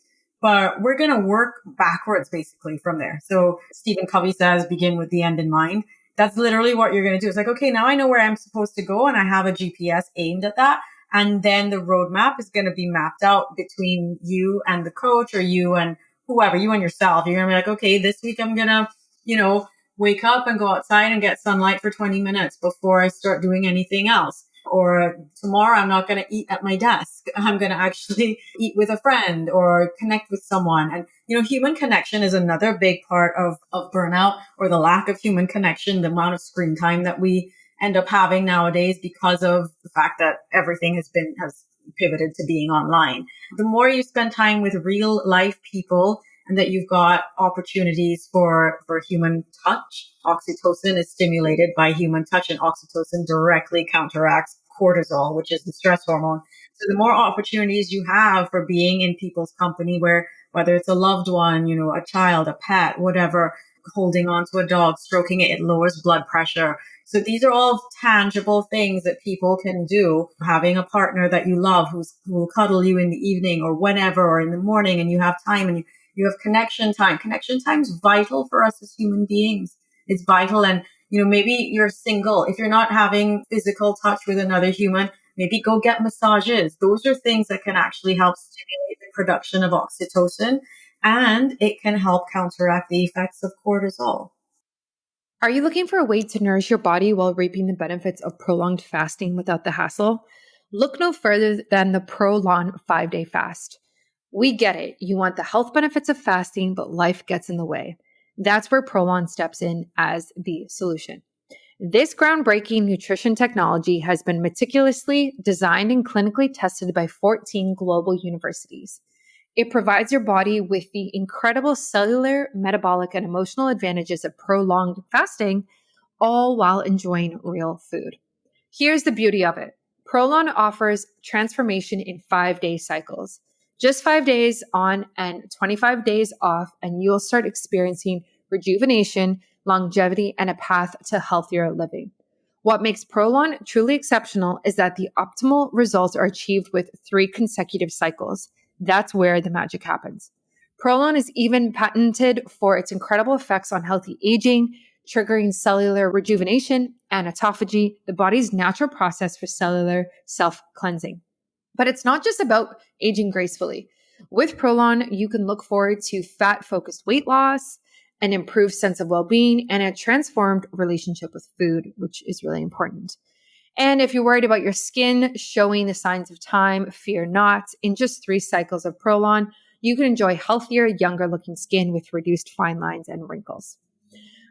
but we're going to work backwards basically from there. So Stephen Covey says, begin with the end in mind. That's literally what you're going to do. It's like, okay, now I know where I'm supposed to go and I have a GPS aimed at that. And then the roadmap is going to be mapped out between you and the coach, or you and whoever, you and yourself. You're going to be like, okay, this week I'm going to, wake up and go outside and get sunlight for 20 minutes before I start doing anything else. Or tomorrow I'm not going to eat at my desk. I'm going to actually eat with a friend or connect with someone. And, human connection is another big part of burnout, or the lack of human connection, the amount of screen time that we end up having nowadays because of the fact that everything has pivoted to being online. The more you spend time with real life people and that you've got opportunities for human touch, oxytocin is stimulated by human touch, and oxytocin directly counteracts cortisol, which is the stress hormone. So the more opportunities you have for being in people's company, whether it's a loved one, a child, a pet, whatever, holding on to a dog, stroking it, it lowers blood pressure. So these are all tangible things that people can do. Having a partner that you love who will cuddle you in the evening or whenever, or in the morning, and you have time and you have connection time. Connection time is vital for us as human beings. It's vital. And, maybe you're single. If you're not having physical touch with another human, maybe go get massages. Those are things that can actually help stimulate the production of oxytocin, and it can help counteract the effects of cortisol. Are you looking for a way to nourish your body while reaping the benefits of prolonged fasting without the hassle? Look no further than the Prolon 5-Day Fast. We get it. You want the health benefits of fasting, but life gets in the way. That's where Prolon steps in as the solution. This groundbreaking nutrition technology has been meticulously designed and clinically tested by 14 global universities. It provides your body with the incredible cellular, metabolic, and emotional advantages of prolonged fasting, all while enjoying real food. Here's the beauty of it. Prolon offers transformation in 5-day cycles. Just 5 days on and 25 days off, and you'll start experiencing rejuvenation, longevity, and a path to healthier living. What makes Prolon truly exceptional is that the optimal results are achieved with 3 consecutive cycles. That's where the magic happens. Prolon is even patented for its incredible effects on healthy aging, triggering cellular rejuvenation and autophagy, the body's natural process for cellular self-cleansing. But it's not just about aging gracefully. With Prolon, you can look forward to fat-focused weight loss, an improved sense of well-being, and a transformed relationship with food, which is really important. And if you're worried about your skin showing the signs of time, fear not. In just 3 cycles of Prolon, you can enjoy healthier, younger-looking skin with reduced fine lines and wrinkles.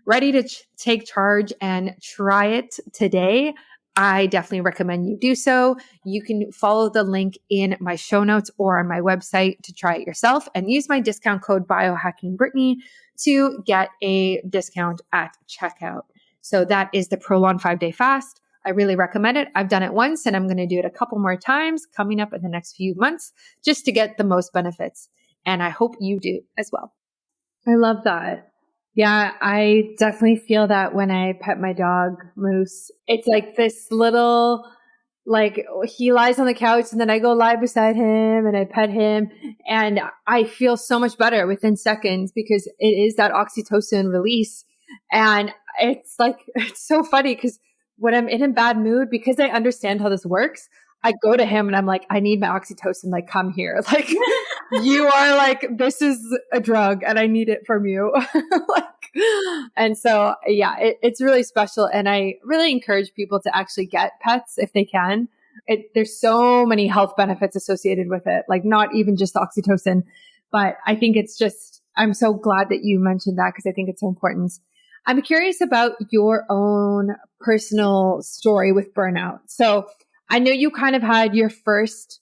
Ready to take charge and try it today? I definitely recommend you do so. You can follow the link in my show notes or on my website to try it yourself, and use my discount code BiohackingBrittany to get a discount at checkout. So that is the Prolon 5-Day Fast. I really recommend it. I've done it once and I'm going to do it a couple more times coming up in the next few months just to get the most benefits. And I hope you do as well. I love that. Yeah, I definitely feel that when I pet my dog, Moose. It's like this little, like, he lies on the couch and then I go lie beside him and I pet him and I feel so much better within seconds because it is that oxytocin release. And it's like, it's so funny because when I'm in a bad mood, because I understand how this works, I go to him and I'm like, I need my oxytocin, like, come here. Like, you are like, this is a drug and I need it from you. And so, yeah, it's really special. And I really encourage people to actually get pets if they can. There's so many health benefits associated with it, like not even just oxytocin, but I think it's just, I'm so glad that you mentioned that because I think it's so important. I'm curious about your own personal story with burnout. So I know you kind of had your first,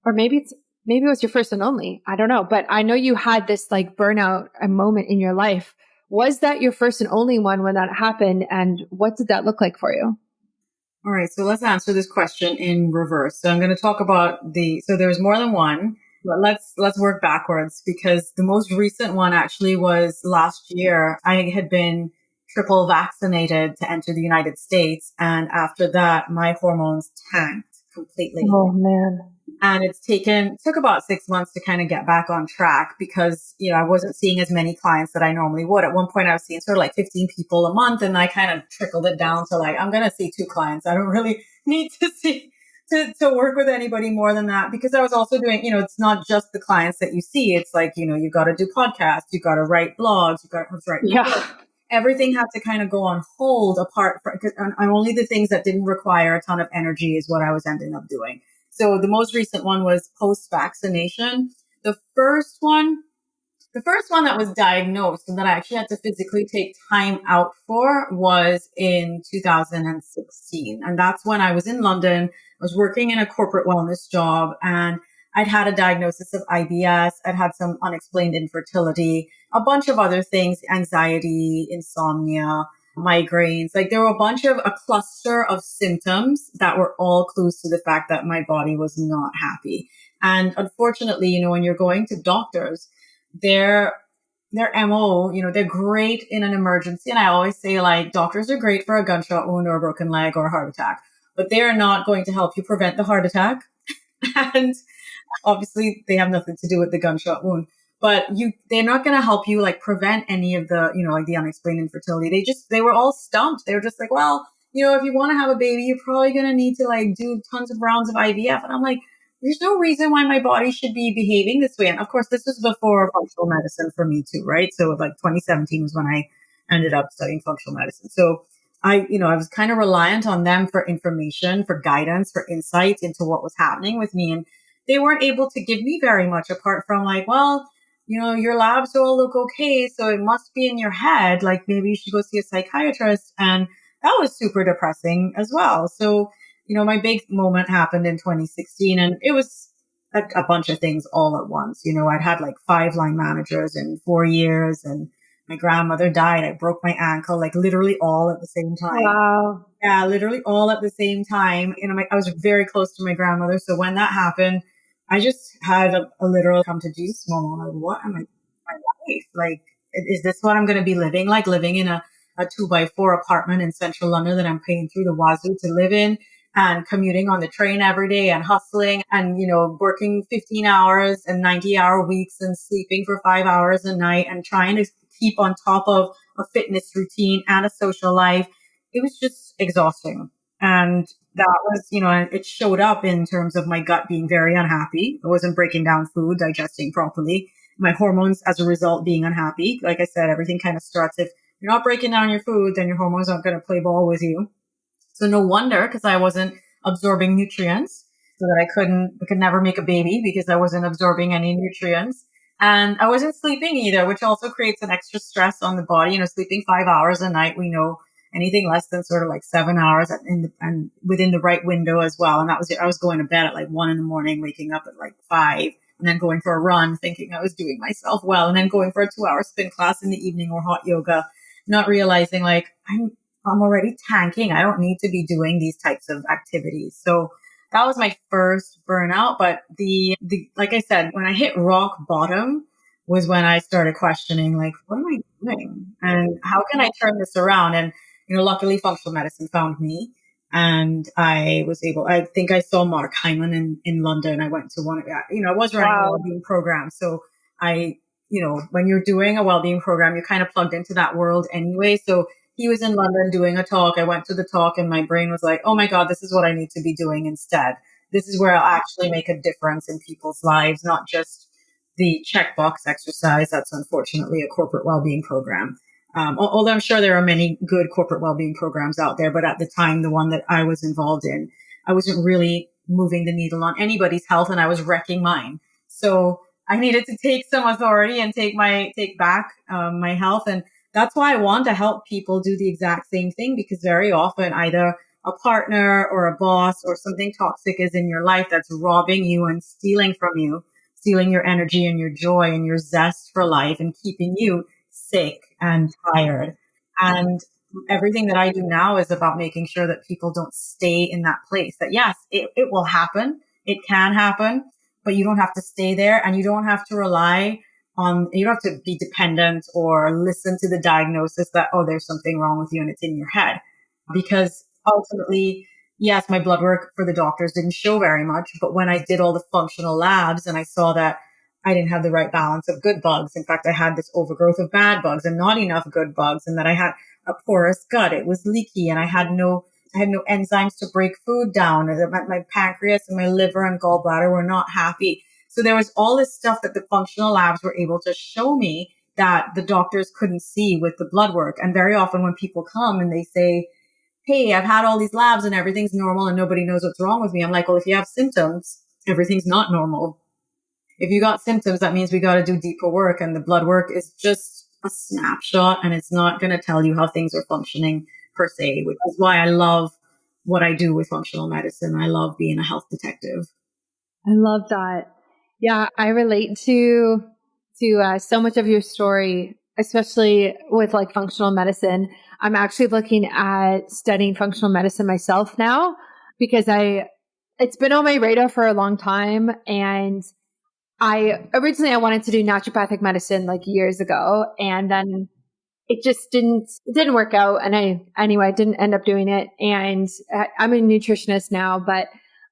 or maybe it was your first and only, I don't know, but I know you had this like burnout a moment in your life. Was that your first and only one when that happened? And what did that look like for you? All right. So let's answer this question in reverse. So I'm going to talk about so there's more than one, but let's work backwards, because the most recent one actually was last year. I had been triple vaccinated to enter the United States. And after that, my hormones tanked completely. Oh man. And took about 6 months to kind of get back on track, because, I wasn't seeing as many clients that I normally would. At one point I was seeing sort of like 15 people a month, and I kind of trickled it down to like, I'm going to see 2 clients. I don't really need to to work with anybody more than that, because I was also doing, it's not just the clients that you see. It's like, you've got to do podcasts, you've got to write blogs, you've got to write. Yeah. Everything had to kind of go on hold apart from, and only the things that didn't require a ton of energy is what I was ending up doing. So the most recent one was post-vaccination. The first one that was diagnosed and that I actually had to physically take time out for was in 2016. And that's when I was in London. I was working in a corporate wellness job, and I'd had a diagnosis of IBS. I'd had some unexplained infertility, a bunch of other things, anxiety, insomnia, migraines. Like there were a cluster of symptoms that were all clues to the fact that my body was not happy. And unfortunately, when you're going to doctors, their MO, they're great in an emergency. And I always say, like, doctors are great for a gunshot wound or a broken leg or a heart attack, but they are not going to help you prevent the heart attack. And obviously they have nothing to do with the gunshot wound, but they're not going to help you like prevent any of the, like the unexplained infertility. They were all stumped. They were just like, well, if you want to have a baby, you're probably going to need to like do tons of rounds of IVF. And I'm like, there's no reason why my body should be behaving this way. And of course, this was before functional medicine for me too, right? So like 2017 was when I ended up studying functional medicine. So I was kind of reliant on them for information, for guidance, for insight into what was happening with me. And they weren't able to give me very much apart from like, well, your labs all look okay, so it must be in your head. Like maybe you should go see a psychiatrist. And that was super depressing as well. So, my big moment happened in 2016, and it was a bunch of things all at once. I'd had like 5 line managers in 4 years, and my grandmother died. I broke my ankle, like literally all at the same time. Wow. Yeah, literally all at the same time. I was very close to my grandmother. So when that happened, I just had a literal come to Jesus moment. Like, what am I doing with my life? Like, is this what I'm going to be living like? Living in a 2x4 apartment in central London that I'm paying through the wazoo to live in, and commuting on the train every day and hustling and, working 15 hours and 90-hour weeks and sleeping for 5 hours a night and trying to keep on top of a fitness routine and a social life. It was just exhausting. And that was, it showed up in terms of my gut being very unhappy. I wasn't breaking down food, digesting properly. My hormones, as a result, being unhappy. Like I said, everything kind of starts. If you're not breaking down your food, then your hormones aren't going to play ball with you. So no wonder, because I wasn't absorbing nutrients, so that I could never make a baby because I wasn't absorbing any nutrients. And I wasn't sleeping either, which also creates an extra stress on the body. Sleeping 5 hours a night, we know anything less than sort of like 7 hours and within the right window as well. And I was going to bed at like 1 a.m, waking up at like 5, and then going for a run thinking I was doing myself well, and then going for a 2-hour spin class in the evening or hot yoga, not realizing like I'm already tanking. I don't need to be doing these types of activities. So that was my first burnout. But like I said, when I hit rock bottom was when I started questioning, like, what am I doing? And how can I turn this around? And, luckily functional medicine found me, and I think I saw Mark Hyman in London. I went to one, I was running a wellbeing program. So when you're doing a wellbeing program, you're kind of plugged into that world anyway. So he was in London doing a talk. I went to the talk and my brain was like, oh my God, this is what I need to be doing instead. This is where I'll actually make a difference in people's lives, not just the checkbox exercise. That's unfortunately a corporate well-being program. Although I'm sure there are many good corporate well-being programs out there, but at the time, the one that I was involved in, I wasn't really moving the needle on anybody's health, and I was wrecking mine. So I needed to take some authority and take back my health. And that's why I want to help people do the exact same thing, because very often either a partner or a boss or something toxic is in your life that's robbing you and stealing from you, stealing your energy and your joy and your zest for life, and keeping you sick and tired. And everything that I do now is about making sure that people don't stay in that place. That yes, it will happen. It can happen, but you don't have to stay there, and you don't have to rely on, you don't have to be dependent or listen to the diagnosis that, oh, there's something wrong with you and it's in your head. Because ultimately, yes, my blood work for the doctors didn't show very much, but when I did all the functional labs and I saw that I didn't have the right balance of good bugs. In fact, I had this overgrowth of bad bugs and not enough good bugs, and that I had a porous gut. It was leaky, and I had no enzymes to break food down. And my pancreas and my liver and gallbladder were not happy. So there was all this stuff that the functional labs were able to show me that the doctors couldn't see with the blood work. And very often when people come and they say, hey, I've had all these labs and everything's normal and nobody knows what's wrong with me, I'm like, well, if you have symptoms, everything's not normal. If you got symptoms, that means we got to do deeper work, and the blood work is just a snapshot, and it's not going to tell you how things are functioning per se, which is why I love what I do with functional medicine. I love being a health detective. I love that. Yeah, I relate to so much of your story, especially with like functional medicine. I'm actually looking at studying functional medicine myself now because it's been on my radar for a long time, and I wanted to do naturopathic medicine like years ago, and then it just didn't work out. And I didn't end up doing it. And I'm a nutritionist now, but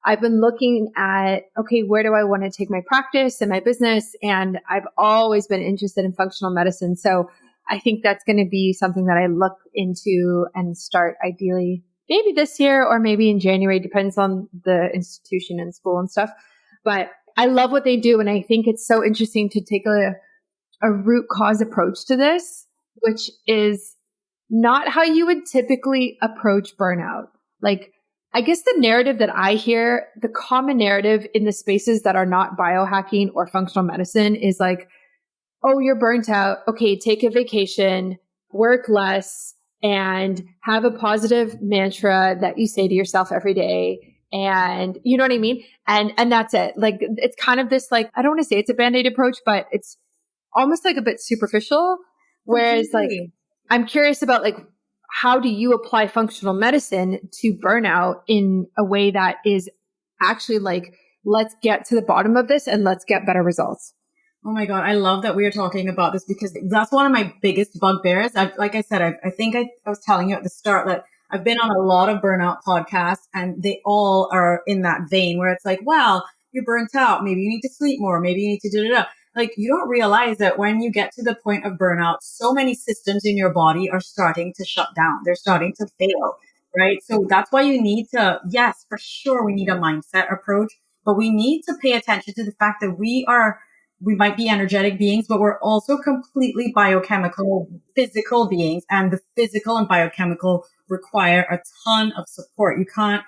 I've been looking at, okay, where do I want to take my practice and my business? And I've always been interested in functional medicine. So I think that's going to be something that I look into and start ideally maybe this year or maybe in January, depends on the institution and school and stuff. But I love what they do. And I think it's so interesting to take a root cause approach to this, which is not how you would typically approach burnout. Like, I guess the narrative that I hear, the common narrative in the spaces that are not biohacking or functional medicine is like, oh, you're burnt out. Okay, take a vacation, work less, and have a positive mantra that you say to yourself every day. And you know what I mean? And that's it. Like, it's kind of this, like, I don't want to say it's a Band-Aid approach, but it's almost like a bit superficial. Whereas like, I'm curious about like, how do you apply functional medicine to burnout in a way that is actually like, let's get to the bottom of this and let's get better results? Oh my God. I love that we are talking about this because that's one of my biggest bugbears. Like I said, I think I was telling you at the start that I've been on a lot of burnout podcasts, and they all are in that vein where it's like, well, you're burnt out. Maybe you need to sleep more. Maybe you need to do it. Like, you don't realize that when you get to the point of burnout, so many systems in your body are starting to shut down. They're starting to fail, right? So that's why you need to, yes, for sure, we need a mindset approach, but we need to pay attention to the fact that we might be energetic beings, but we're also completely biochemical, physical beings, and the physical and biochemical require a ton of support. You can't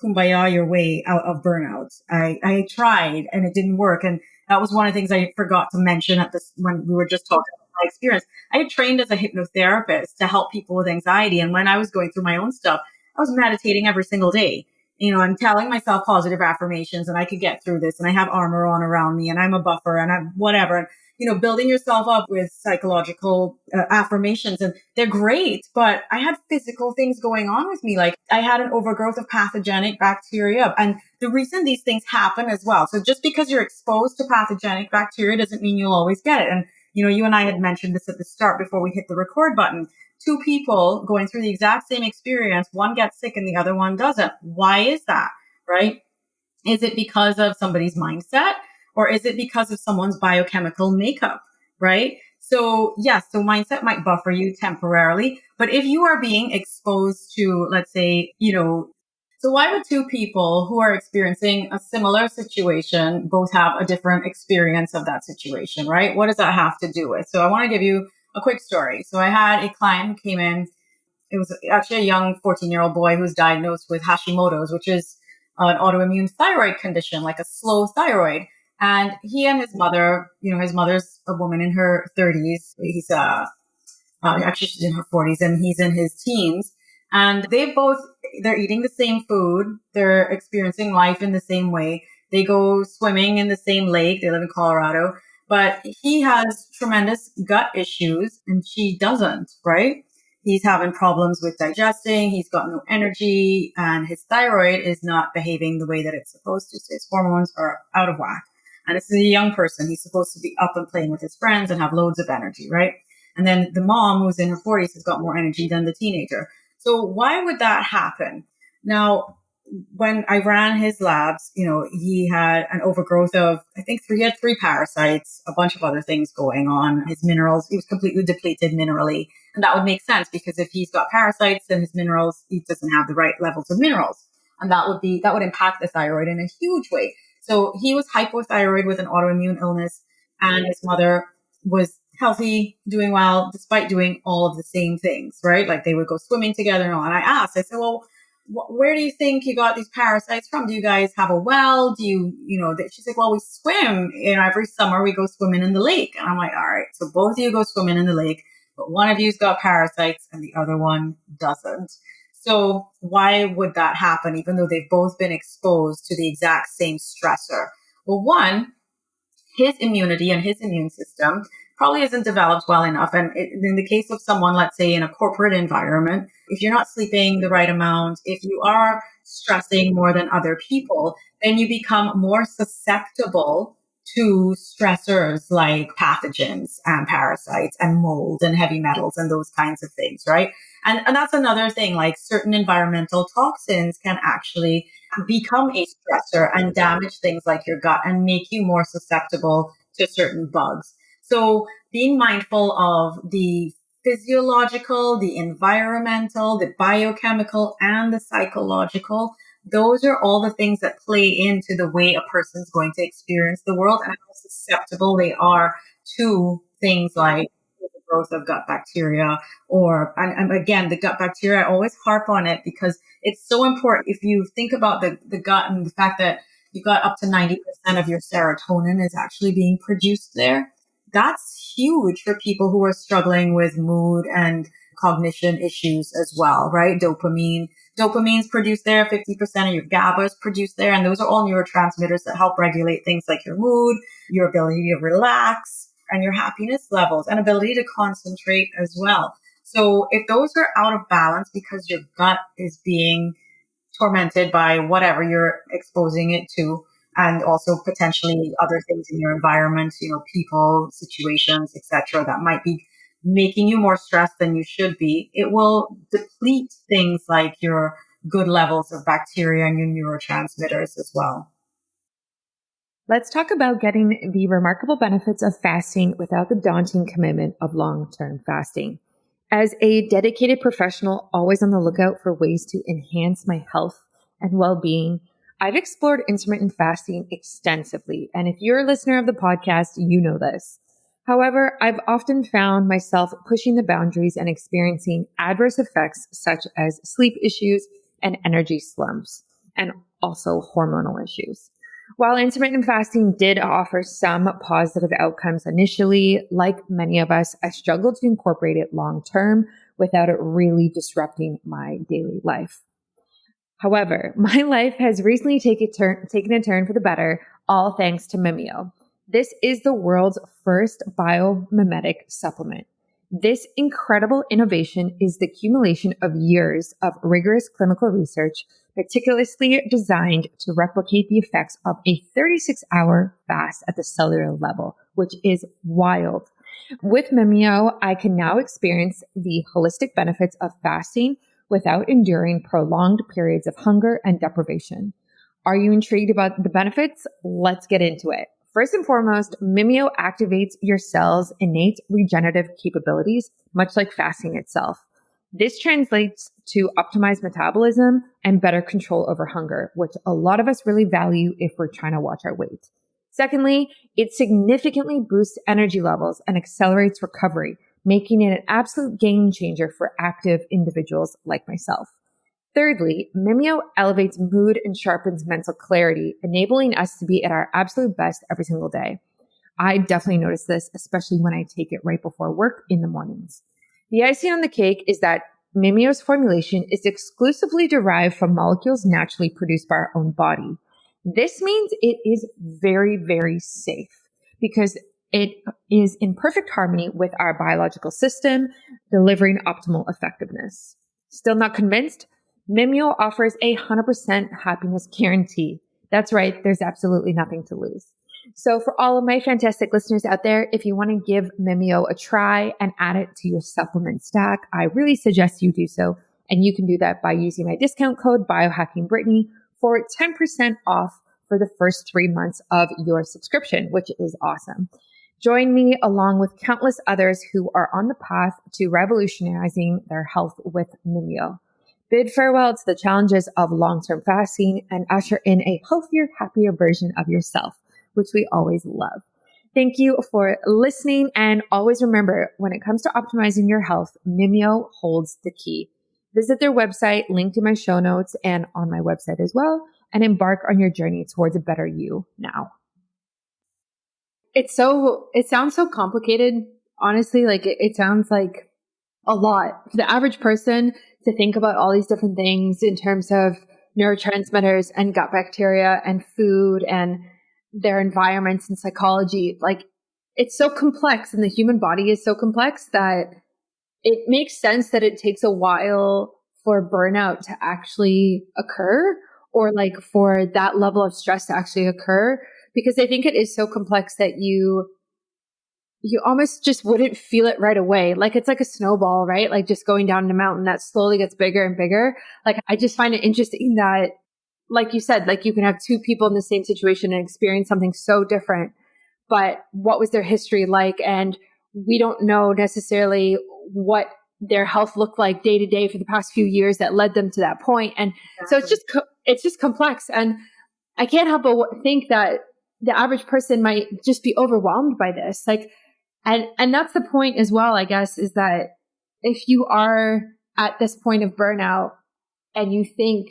kumbaya your way out of burnout. I tried and it didn't work. And that was one of the things I forgot to mention at this when we were just talking about my experience. I had trained as a hypnotherapist to help people with anxiety. And when I was going through my own stuff, I was meditating every single day. You know, I'm telling myself positive affirmations and I could get through this, and I have armor on around me and I'm a buffer and I'm whatever. And, you know, building yourself up with psychological affirmations, and they're great, but I had physical things going on with me. Like, I had an overgrowth of pathogenic bacteria, and the reason these things happen as well. So just because you're exposed to pathogenic bacteria doesn't mean you'll always get it. And, you know, you and I had mentioned this at the start before we hit the record button. Two people going through the exact same experience, one gets sick and the other one doesn't. Why is that, right? Is it because of somebody's mindset, or is it because of someone's biochemical makeup, right? So yes, so mindset might buffer you temporarily, but if you are being exposed to, let's say, you know, so why would two people who are experiencing a similar situation both have a different experience of that situation, right? What does that have to do with? So I want to give you a quick story. So I had a client who came in. It was actually a young 14-year-old boy who was diagnosed with Hashimoto's, which is an autoimmune thyroid condition, like a slow thyroid. And he and his mother, you know, his mother's a woman in her 30s. He's actually she's in her 40s, and he's in his teens. And they're eating the same food. They're experiencing life in the same way. They go swimming in the same lake. They live in Colorado. but he has tremendous gut issues and she doesn't, right? He's having problems with digesting. He's got no energy and his thyroid is not behaving the way that it's supposed to. So his hormones are out of whack. And this is a young person. He's supposed to be up and playing with his friends and have loads of energy, right? And then the mom who's in her 40s has got more energy than the teenager. So why would that happen? Now, when I ran his labs, he had an overgrowth of, I think he had three parasites, a bunch of other things going on. His minerals, he was completely depleted minerally. And that would make sense because if he's got parasites and his minerals, he doesn't have the right levels of minerals. And that would impact the thyroid in a huge way. So he was hypothyroid with an autoimmune illness and his mother was healthy, doing well, despite doing all of the same things, right? Like they would go swimming together and all. And I said, well, where do you think you got these parasites from? Do you guys have a well? She's like, well, we swim. Every summer we go swimming in the lake. And I'm like, all right, so both of you go swimming in the lake, but one of you's got parasites and the other one doesn't. So why would that happen, even though they've both been exposed to the exact same stressor? Well, one, his immunity and his immune system probably isn't developed well enough. And in the case of someone, let's say in a corporate environment, if you're not sleeping the right amount, if you are stressing more than other people, then you become more susceptible to stressors like pathogens and parasites and mold and heavy metals and those kinds of things, right? And that's another thing, like certain environmental toxins can actually become a stressor and damage things like your gut and make you more susceptible to certain bugs. So being mindful of the physiological, the environmental, the biochemical, and the psychological, those are all the things that play into the way a person's going to experience the world and how susceptible they are to things like the growth of gut bacteria and again, the gut bacteria, I always harp on it because it's so important. If you think about the gut and the fact that you got up to 90% of your serotonin is actually being produced there, that's huge for people who are struggling with mood and cognition issues as well, right? Dopamine's produced there, 50% of your GABA is produced there. And those are all neurotransmitters that help regulate things like your mood, your ability to relax, and your happiness levels and ability to concentrate as well. So if those are out of balance because your gut is being tormented by whatever you're exposing it to, and also potentially other things in your environment, people, situations, etc., that might be making you more stressed than you should be, it will deplete things like your good levels of bacteria and your neurotransmitters as well. Let's talk about getting the remarkable benefits of fasting without the daunting commitment of long-term fasting. As a dedicated professional, always on the lookout for ways to enhance my health and well-being, I've explored intermittent fasting extensively. And if you're a listener of the podcast, you know this. However, I've often found myself pushing the boundaries and experiencing adverse effects such as sleep issues and energy slumps, and also hormonal issues. While intermittent fasting did offer some positive outcomes initially, like many of us, I struggled to incorporate it long term without it really disrupting my daily life. However, my life has recently taken a turn for the better, all thanks to Mimeo. This is the world's first biomimetic supplement. This incredible innovation is the accumulation of years of rigorous clinical research, meticulously designed to replicate the effects of a 36-hour fast at the cellular level, which is wild. With Mimeo, I can now experience the holistic benefits of fasting without enduring prolonged periods of hunger and deprivation. Are you intrigued about the benefits? Let's get into it. First and foremost, Mimeo activates your cells' innate regenerative capabilities, much like fasting itself. This translates to optimized metabolism and better control over hunger, which a lot of us really value if we're trying to watch our weight. Secondly, it significantly boosts energy levels and accelerates recovery, making it an absolute game changer for active individuals like myself. Thirdly, Mimeo elevates mood and sharpens mental clarity, enabling us to be at our absolute best every single day. I definitely notice this, especially when I take it right before work in the mornings. The icing on the cake is that Mimeo's formulation is exclusively derived from molecules naturally produced by our own body. This means it is very, very safe because It is in perfect harmony with our biological system, delivering optimal effectiveness. Still not convinced? Mimeo offers a 100% happiness guarantee. That's right, there's absolutely nothing to lose. So for all of my fantastic listeners out there, if you want to give Mimeo a try and add it to your supplement stack, I really suggest you do so. And you can do that by using my discount code BiohackingBrittany for 10% off for the first 3 months of your subscription, which is awesome. Join me along with countless others who are on the path to revolutionizing their health with Mimeo. Bid farewell to the challenges of long-term fasting and usher in a healthier, happier version of yourself, which we always love. Thank you for listening. And always remember, when it comes to optimizing your health, Mimeo holds the key. Visit their website, linked in my show notes and on my website as well, and embark on your journey towards a better you now. It sounds so complicated. Honestly, like it sounds like a lot for the average person to think about all these different things in terms of neurotransmitters and gut bacteria and food and their environments and psychology. Like it's so complex, and the human body is so complex that it makes sense that it takes a while for burnout to actually occur, or like for that level of stress to actually occur, because I think it is so complex that you almost just wouldn't feel it right away. Like it's like a snowball, right? Like just going down a mountain that slowly gets bigger and bigger. Like I just find it interesting that, like you said, like you can have two people in the same situation and experience something so different, but what was their history like? And we don't know necessarily what their health looked like day to day for the past few years that led them to that point. And so it's just complex. And I can't help but think that the average person might just be overwhelmed by this. Like, and that's the point as well, I guess, is that if you are at this point of burnout and you think,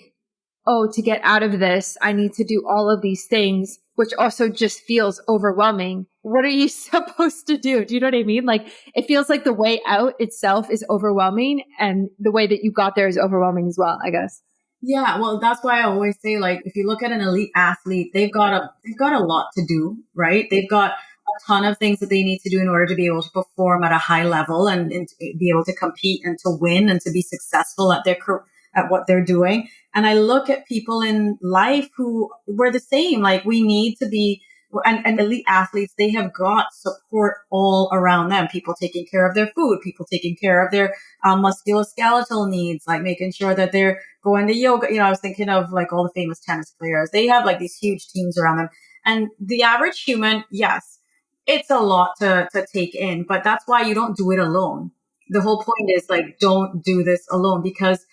oh, to get out of this, I need to do all of these things, which also just feels overwhelming. What are you supposed to do? Do you know what I mean? Like it feels like the way out itself is overwhelming, and the way that you got there is overwhelming as well, I guess. Yeah, well, that's why I always say, like, if you look at an elite athlete, they've got a lot to do, right? They've got a ton of things that they need to do in order to be able to perform at a high level and to be able to compete and to win and to be successful at at what they're doing. And I look at people in life who were the same. Like we need to be, and elite athletes, they have got support all around them. People taking care of their food, people taking care of their musculoskeletal needs, like making sure that they're going to yoga. You know, I was thinking of like all the famous tennis players. They have like these huge teams around them. And the average human, yes, it's a lot to take in, but that's why you don't do it alone. The whole point is like, don't do this alone, because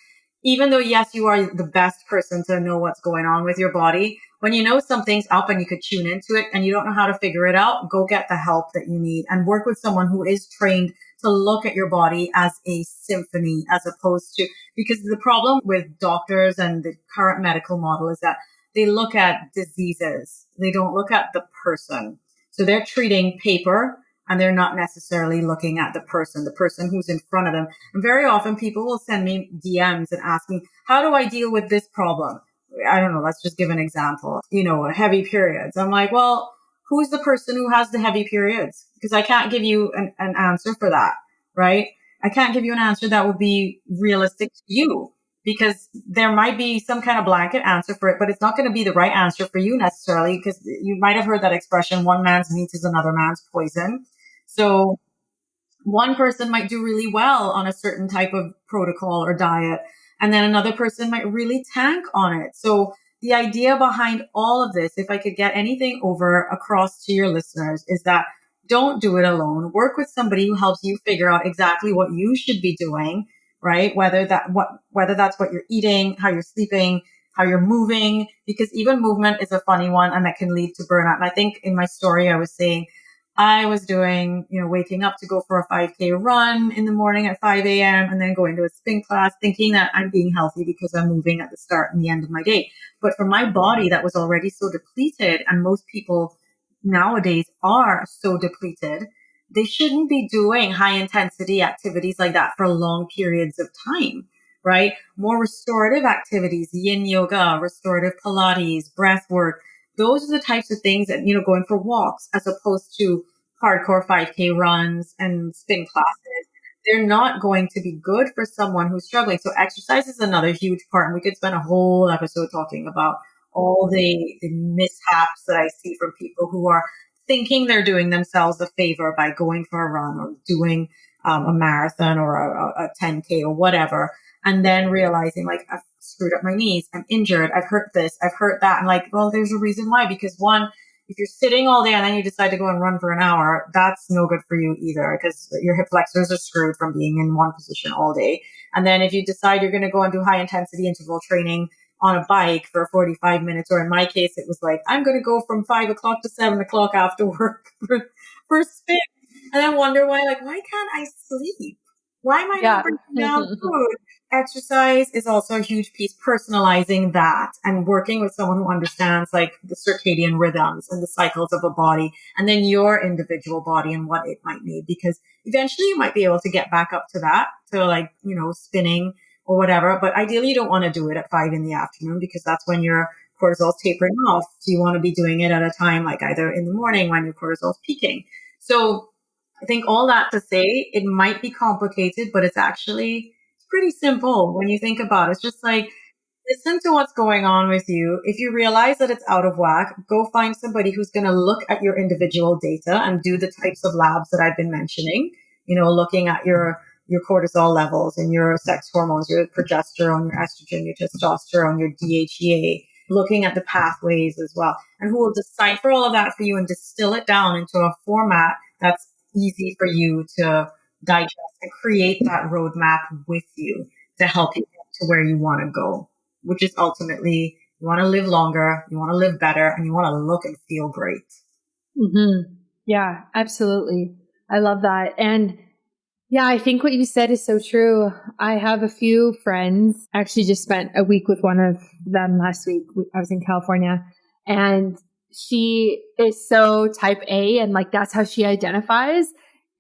even though, yes, you are the best person to know what's going on with your body, when you know something's up and you could tune into it and you don't know how to figure it out, go get the help that you need and work with someone who is trained to look at your body as a symphony, as opposed to, because the problem with doctors and the current medical model is that they look at diseases. They don't look at the person. So they're treating paper, and they're not necessarily looking at the person who's in front of them. And very often people will send me DMs and ask me, how do I deal with this problem? I don't know. Let's just give an example. You know, heavy periods. I'm like, well, who's the person who has the heavy periods? Because I can't give you an answer for that, right? I can't give you an answer that would be realistic to you, because there might be some kind of blanket answer for it, but it's not going to be the right answer for you necessarily, because you might have heard that expression, one man's meat is another man's poison. So one person might do really well on a certain type of protocol or diet, and then another person might really tank on it. So the idea behind all of this, if I could get anything over across to your listeners, is that don't do it alone. Work with somebody who helps you figure out exactly what you should be doing, right? Whether that's what you're eating, how you're sleeping, how you're moving, because even movement is a funny one and that can lead to burnout. And I think in my story, I was saying, I was doing, waking up to go for a 5K run in the morning at 5 a.m. and then going to a spin class, thinking that I'm being healthy because I'm moving at the start and the end of my day. But for my body that was already so depleted, and most people nowadays are so depleted, they shouldn't be doing high intensity activities like that for long periods of time, right? More restorative activities, yin yoga, restorative Pilates, breath work. Those are the types of things that, going for walks, as opposed to hardcore 5K runs and spin classes, they're not going to be good for someone who's struggling. So exercise is another huge part. And we could spend a whole episode talking about all the mishaps that I see from people who are thinking they're doing themselves a favor by going for a run or doing a marathon or a 10K or whatever. And then realizing like, I've screwed up my knees. I'm injured. I've hurt this. I've hurt that. And like, well, there's a reason why, because one, if you're sitting all day and then you decide to go and run for an hour, that's no good for you either, because your hip flexors are screwed from being in one position all day. And then if you decide you're going to go and do high intensity interval training on a bike for 45 minutes, or in my case, it was like, I'm going to go from 5 o'clock to 7 o'clock after work for a spin. And I wonder why, like, why can't I sleep? Why am I not breaking down food? Exercise is also a huge piece, personalizing that and working with someone who understands like the circadian rhythms and the cycles of a body, and then your individual body and what it might need, because eventually you might be able to get back up to that, to like, spinning or whatever. But ideally you don't want to do it at 5 p.m, because that's when your cortisol's tapering off. So you want to be doing it at a time like either in the morning when your cortisol's peaking. So I think all that to say, it might be complicated, but it's pretty simple when you think about it. It's just like, listen to what's going on with you. If you realize that it's out of whack, go find somebody who's going to look at your individual data and do the types of labs that I've been mentioning, looking at your cortisol levels and your sex hormones, your progesterone, your estrogen, your testosterone, your DHEA, looking at the pathways as well, and who will decipher all of that for you and distill it down into a format that's easy for you to digest and create that roadmap with you to help you get to where you want to go, which is ultimately you want to live longer, you want to live better, and you want to look and feel great. Mm-hmm. Yeah, absolutely. I love that. And yeah, I think what you said is so true. I have a few friends, actually just spent a week with one of them last week. I was in California, and she is so type A, and like that's how she identifies.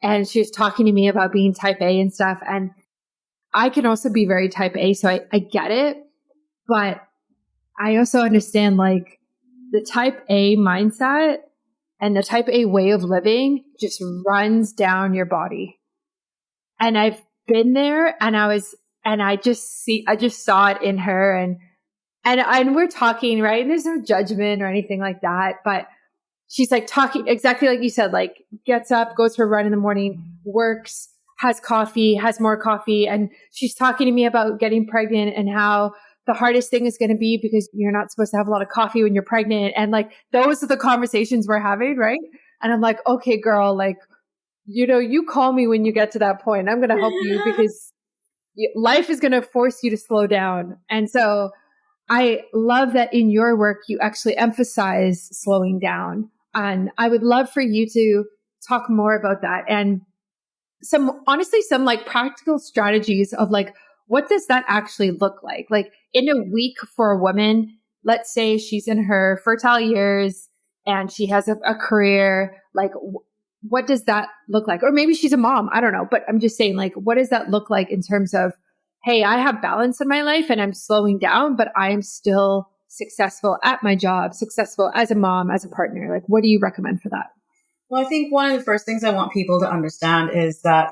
And she was talking to me about being type A and stuff. And I can also be very type A, so I get it. But I also understand like the type A mindset and the type A way of living just runs down your body. And I've been there, and I just saw it in her, and we're talking, right? And there's no judgment or anything like that, but she's like talking exactly like you said, like gets up, goes for a run in the morning, works, has coffee, has more coffee. And she's talking to me about getting pregnant and how the hardest thing is going to be because you're not supposed to have a lot of coffee when you're pregnant. And like, those are the conversations we're having. Right. And I'm like, okay, girl, like, you call me when you get to that point. I'm going to help you because life is going to force you to slow down. And so I love that in your work, you actually emphasize slowing down. And I would love for you to talk more about that and some like practical strategies of like, what does that actually look like? Like in a week for a woman, let's say she's in her fertile years and she has a career, like what does that look like? Or maybe she's a mom. I don't know. But I'm just saying, like, what does that look like in terms of, hey, I have balance in my life and I'm slowing down, but I'm still successful at my job, successful as a mom, as a partner. Like, what do you recommend for that? Well, I think one of the first things I want people to understand is that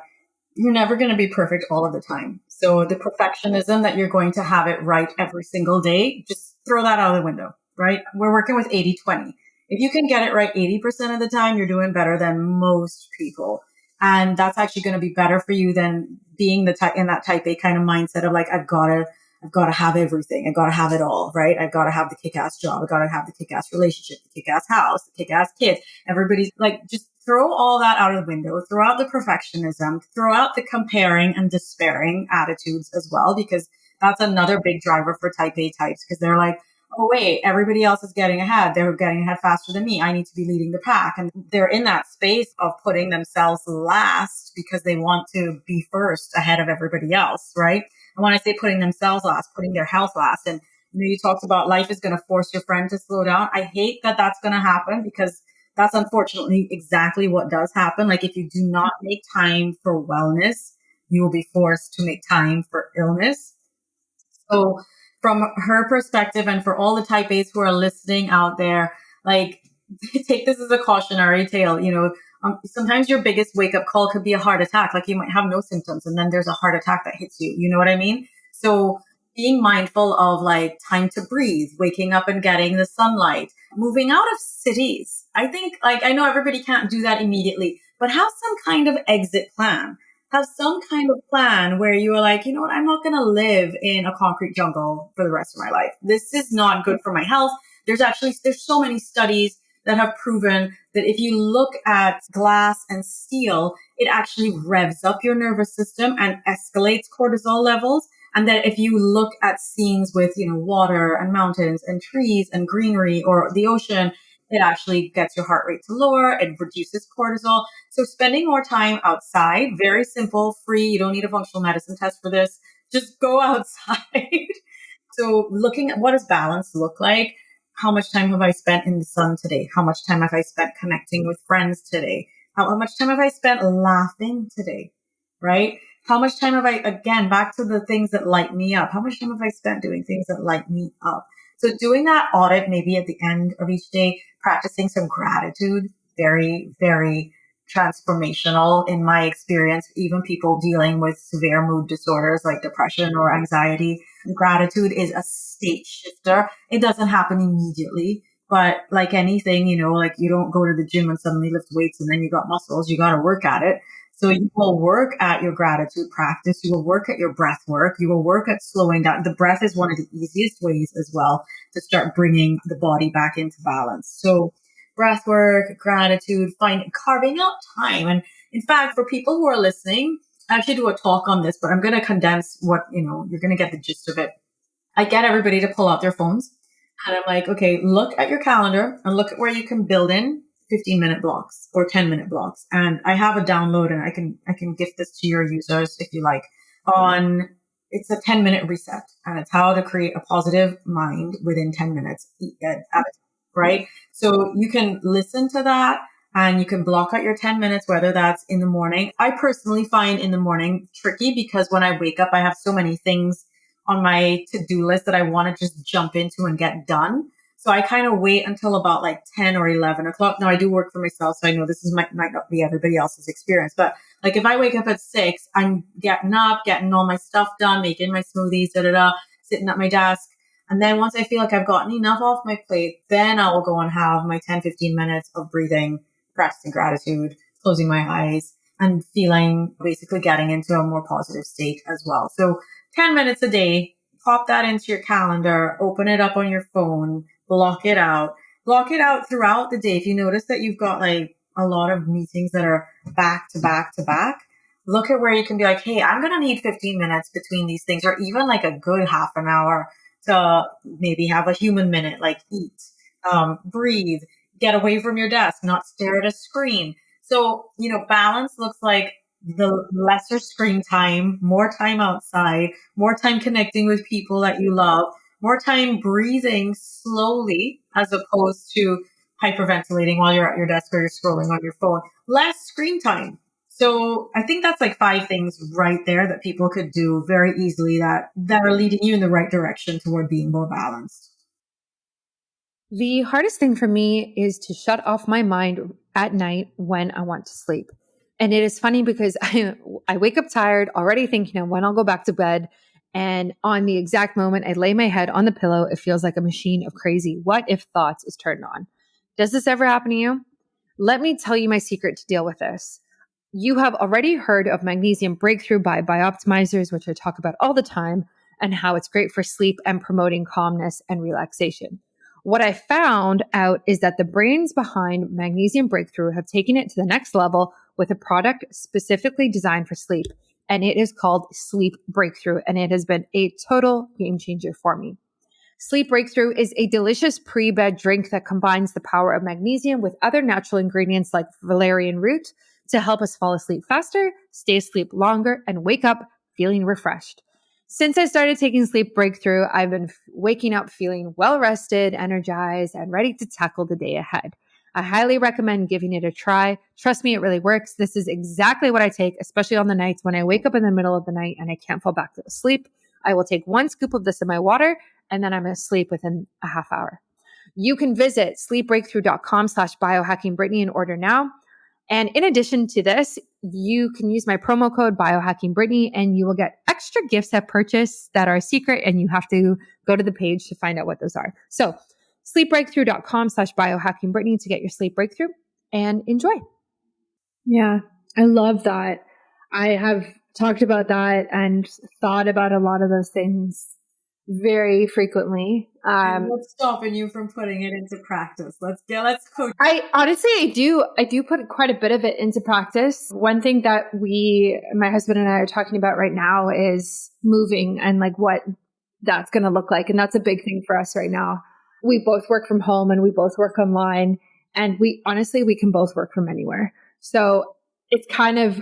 you're never going to be perfect all of the time. So the perfectionism that you're going to have it right every single day, just throw that out of the window, right? We're working with 80-20. If you can get it right 80% of the time, you're doing better than most people. And that's actually going to be better for you than being in that type A kind of mindset of like, I've got to have everything. I've got to have it all, right? I've got to have the kick-ass job. I've got to have the kick-ass relationship, the kick-ass house, the kick-ass kids. Everybody's like, just throw all that out of the window. Throw out the perfectionism. Throw out the comparing and despairing attitudes as well, because that's another big driver for type A types, because they're like, oh, wait, everybody else is getting ahead. They're getting ahead faster than me. I need to be leading the pack. And they're in that space of putting themselves last because they want to be first ahead of everybody else, right? And when I say putting themselves last, putting their health last. And you talked about life is going to force your friend to slow down. I hate that that's going to happen, because that's unfortunately exactly what does happen. Like if you do not make time for wellness, you will be forced to make time for illness. So from her perspective, and for all the type A's who are listening out there, like take this as a cautionary tale. Sometimes your biggest wake up call could be a heart attack. Like you might have no symptoms and then there's a heart attack that hits you. You know what I mean? So being mindful of like time to breathe, waking up and getting the sunlight, moving out of cities. I think like, I know everybody can't do that immediately, but have some kind of exit plan. Have some kind of plan where you are like, you know what, I'm not going to live in a concrete jungle for the rest of my life. This is not good for my health. There's so many studies that have proven that if you look at glass and steel, it actually revs up your nervous system and escalates cortisol levels. And that if you look at scenes with, water and mountains and trees and greenery or the ocean, it actually gets your heart rate to lower. It reduces cortisol. So spending more time outside, very simple, free. You don't need a functional medicine test for this. Just go outside. So looking at what does balance look like? How much time have I spent in the sun today? How much time have I spent connecting with friends today? How much time have I spent laughing today? Right? How much time have I, again, back to the things that light me up. How much time have I spent doing things that light me up? So doing that audit, maybe at the end of each day, practicing some gratitude, very, very transformational in my experience. Even people dealing with severe mood disorders like depression or anxiety, gratitude is a state shifter. It doesn't happen immediately, but like anything, like you don't go to the gym and suddenly lift weights and then you got muscles. You got to work at it. So you will work at your gratitude practice. You will work at your breath work. You will work at slowing down. The breath is one of the easiest ways as well to start bringing the body back into balance. So breath work, gratitude, carving out time. And in fact, for people who are listening, I actually do a talk on this, but I'm going to condense what, you're going to get the gist of it. I get everybody to pull out their phones and I'm like, okay, look at your calendar and look at where you can build in 15-minute blocks or 10-minute blocks. And I have a download and I can gift this to your users if you like it's a 10-minute reset and it's how to create a positive mind within 10 minutes at a time, right? So you can listen to that and you can block out your 10 minutes, whether that's in the morning. I personally find in the morning tricky because when I wake up, I have so many things on my to-do list that I want to just jump into and get done. So I kind of wait until about like 10 or 11 o'clock. Now I do work for myself, so I know this might not be everybody else's experience, but like if I wake up at 6, I'm getting up, getting all my stuff done, making my smoothies, sitting at my desk. And then once I feel like I've gotten enough off my plate, then I will go and have my 10, 15 minutes of breathing, practicing gratitude, closing my eyes and basically getting into a more positive state as well. So 10 minutes a day, pop that into your calendar, open it up on your phone, block it out throughout the day. If you notice that you've got like a lot of meetings that are back to back to back, look at where you can be like, hey, I'm going to need 15 minutes between these things, or even like a good half an hour to maybe have a human minute, like eat, breathe, get away from your desk, not stare at a screen. So, balance looks like the lesser screen time, more time outside, more time connecting with people that you love, more time breathing slowly as opposed to hyperventilating while you're at your desk or you're scrolling on your phone, less screen time. So I think that's like 5 things right there that people could do very easily that are leading you in the right direction toward being more balanced. The hardest thing for me is to shut off my mind at night when I want to sleep. And it is funny because I wake up tired, already thinking of when I'll go back to bed. And on the exact moment I lay my head on the pillow, it feels like a machine of crazy what if thoughts is turned on. Does this ever happen to you? Let me tell you my secret to deal with this. You have already heard of magnesium breakthrough by Bioptimizers, which I talk about all the time, and how it's great for sleep and promoting calmness and relaxation. What I found out is that the brains behind magnesium breakthrough have taken it to the next level with a product specifically designed for sleep. And it is called Sleep Breakthrough. And it has been a total game changer for me. Sleep Breakthrough is a delicious pre-bed drink that combines the power of magnesium with other natural ingredients like valerian root to help us fall asleep faster, stay asleep longer, and wake up feeling refreshed. Since I started taking Sleep Breakthrough, I've been waking up feeling well-rested, energized, and ready to tackle the day ahead. I highly recommend giving it a try. Trust me, it really works. This is exactly what I take, especially on the nights when I wake up in the middle of the night and I can't fall back to sleep. I will take 1 scoop of this in my water and then I'm asleep within a half hour. You can visit sleepbreakthrough.com/biohackingbrittany and order now. And in addition to this, you can use my promo code biohackingbrittany and you will get extra gifts at purchase that are secret. And you have to go to the page to find out what those are. So sleepbreakthrough.com/biohackingbrittany to get your sleep breakthrough and enjoy. Yeah, I love that. I have talked about that and thought about a lot of those things very frequently. What's stopping you from putting it into practice? Let's coach. I do put quite a bit of it into practice. One thing that my husband and I are talking about right now is moving and like what that's going to look like. And that's a big thing for us right now. We both work from home and we both work online, and we can both work from anywhere. So it's kind of,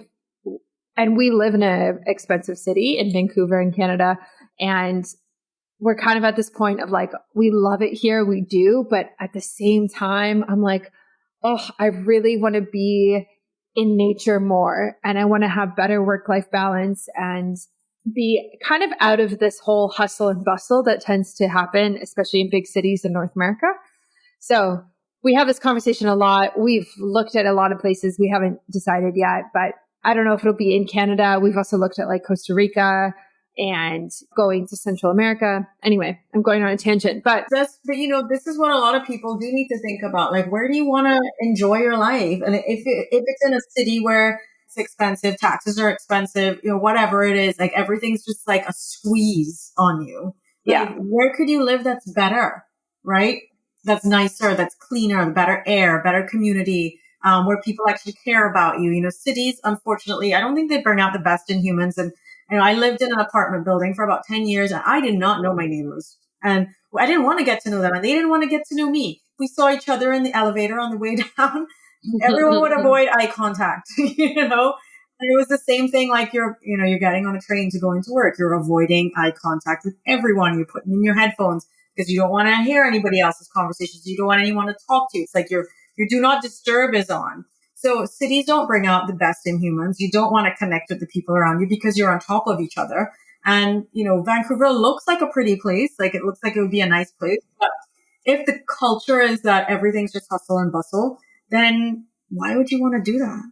and we live in an expensive city in Vancouver in Canada. And we're kind of at this point of like, we love it here. We do. But at the same time, I'm like, oh, I really want to be in nature more. And I want to have better work-life balance and be kind of out of this whole hustle and bustle that tends to happen, especially in big cities in North America. So we have this conversation a lot. We've looked at a lot of places. We haven't decided yet, but I don't know if it'll be in Canada. We've also looked at like Costa Rica and going to Central America. Anyway, I'm going on a tangent, but this is what a lot of people do need to think about. Like, where do you want to enjoy your life? And if it's in a city where it's expensive, taxes are expensive, whatever it is, like everything's just like a squeeze on you. Like, where could you live that's better, right? That's nicer, that's cleaner, better air, better community, where people actually care about you. Cities, unfortunately, I don't think they bring out the best in humans. And I lived in an apartment building for about 10 years and I did not know my neighbors. And I didn't want to get to know them and they didn't want to get to know me. We saw each other in the elevator on the way down. Everyone would avoid eye contact, And it was the same thing like you're getting on a train to go into work. You're avoiding eye contact with everyone. You're putting in your headphones because you don't want to hear anybody else's conversations. You don't want anyone to talk to you. It's like your do not disturb is on. So cities don't bring out the best in humans. You don't want to connect with the people around you because you're on top of each other. And, Vancouver looks like a pretty place. Like it looks like it would be a nice place. But if the culture is that everything's just hustle and bustle, then why would you want to do that?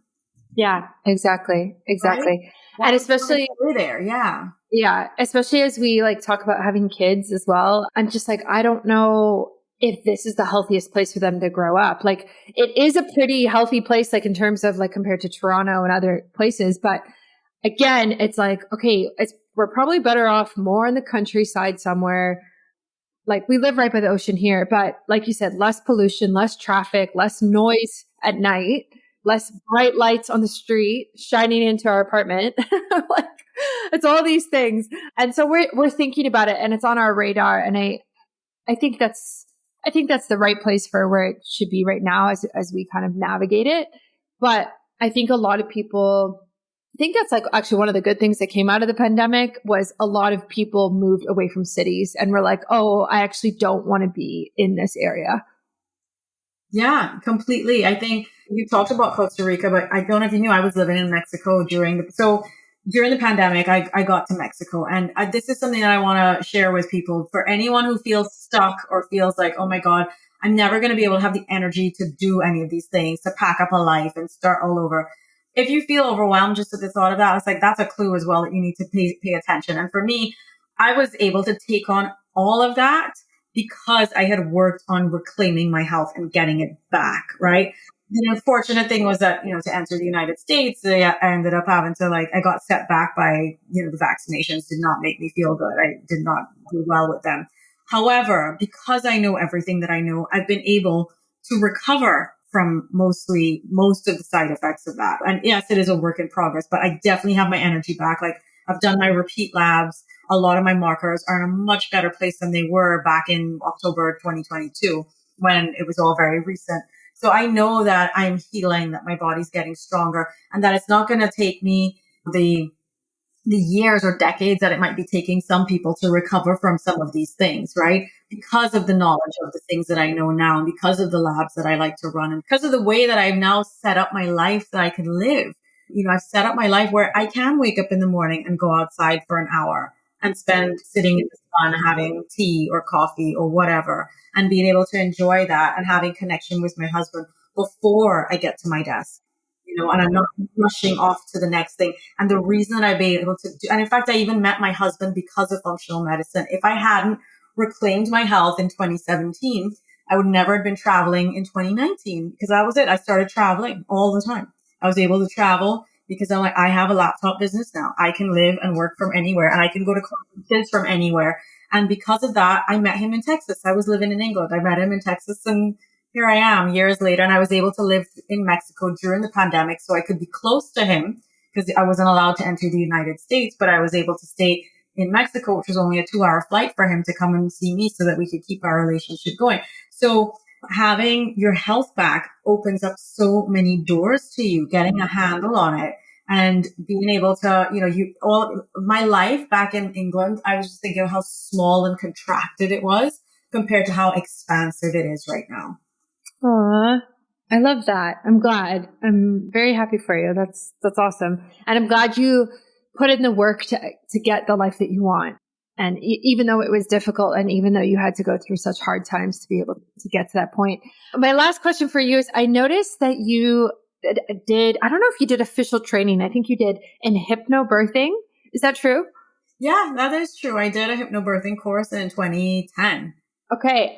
Yeah, exactly. Right? And especially there. Yeah. Yeah. Especially as we like talk about having kids as well. I'm just like, I don't know if this is the healthiest place for them to grow up. Like it is a pretty healthy place, like in terms of like compared to Toronto and other places. But again, it's like, okay, we're probably better off more in the countryside somewhere. Like we live right by the ocean here, but like you said, less pollution, less traffic, less noise at night, less bright lights on the street shining into our apartment. Like it's all these things. And so we're thinking about it and it's on our radar. And I think that's the right place for where it should be right now as we kind of navigate it. But I think a lot of people think that's like actually one of the good things that came out of the pandemic was a lot of people moved away from cities and were like, oh, I actually don't want to be in this area. Yeah, completely. I think you talked about Costa Rica, but I don't know if you knew I was living in Mexico during the pandemic, I got to Mexico. And this is something that I want to share with people. For anyone who feels stuck or feels like, oh my God, I'm never going to be able to have the energy to do any of these things, to pack up a life and start all over. If you feel overwhelmed just at the thought of that, it's like, that's a clue as well that you need to pay attention. And for me, I was able to take on all of that because I had worked on reclaiming my health and getting it back, right? The unfortunate thing was that, to enter the United States, I ended up having to I got set back by, the vaccinations did not make me feel good. I did not do well with them. However, because I know everything that I know, I've been able to recover from most of the side effects of that. And yes, it is a work in progress, but I definitely have my energy back. Like I've done my repeat labs. A lot of my markers are in a much better place than they were back in October 2022 when it was all very recent. So I know that I'm healing, that my body's getting stronger, and that it's not going to take me the years or decades that it might be taking some people to recover from some of these things, right? Because of the knowledge of the things that I know now, and because of the labs that I like to run, and because of the way that I've now set up my life that I can live. I've set up my life where I can wake up in the morning and go outside for an hour and spend sitting in the sun, having tea or coffee or whatever, and being able to enjoy that and having connection with my husband before I get to my desk. and I'm not rushing off to the next thing. And the reason that I've been able to do, and in fact, I even met my husband because of functional medicine. If I hadn't reclaimed my health in 2017, I would never have been traveling in 2019 because that was it. I started traveling all the time. I was able to travel because I'm like, I have a laptop business now. I can live and work from anywhere and I can go to conferences from anywhere. And because of that, I met him in Texas. I was living in England. I met him in Texas and here I am years later. And I was able to live in Mexico during the pandemic so I could be close to him because I wasn't allowed to enter the United States, but I was able to stay in Mexico, which was only a 2-hour flight for him to come and see me so that we could keep our relationship going. So having your health back opens up so many doors to you, getting a handle on it and being able to, all my life back in England, I was just thinking of how small and contracted it was compared to how expansive it is right now. Aw, I love that. I'm glad. I'm very happy for you. That's awesome. And I'm glad you put in the work to get the life that you want. And even though it was difficult and even though you had to go through such hard times to be able to get to that point. My last question for you is I noticed that you did, I don't know if you did official training. I think you did in hypnobirthing. Is that true? Yeah, that is true. I did a hypnobirthing course in 2010. Okay.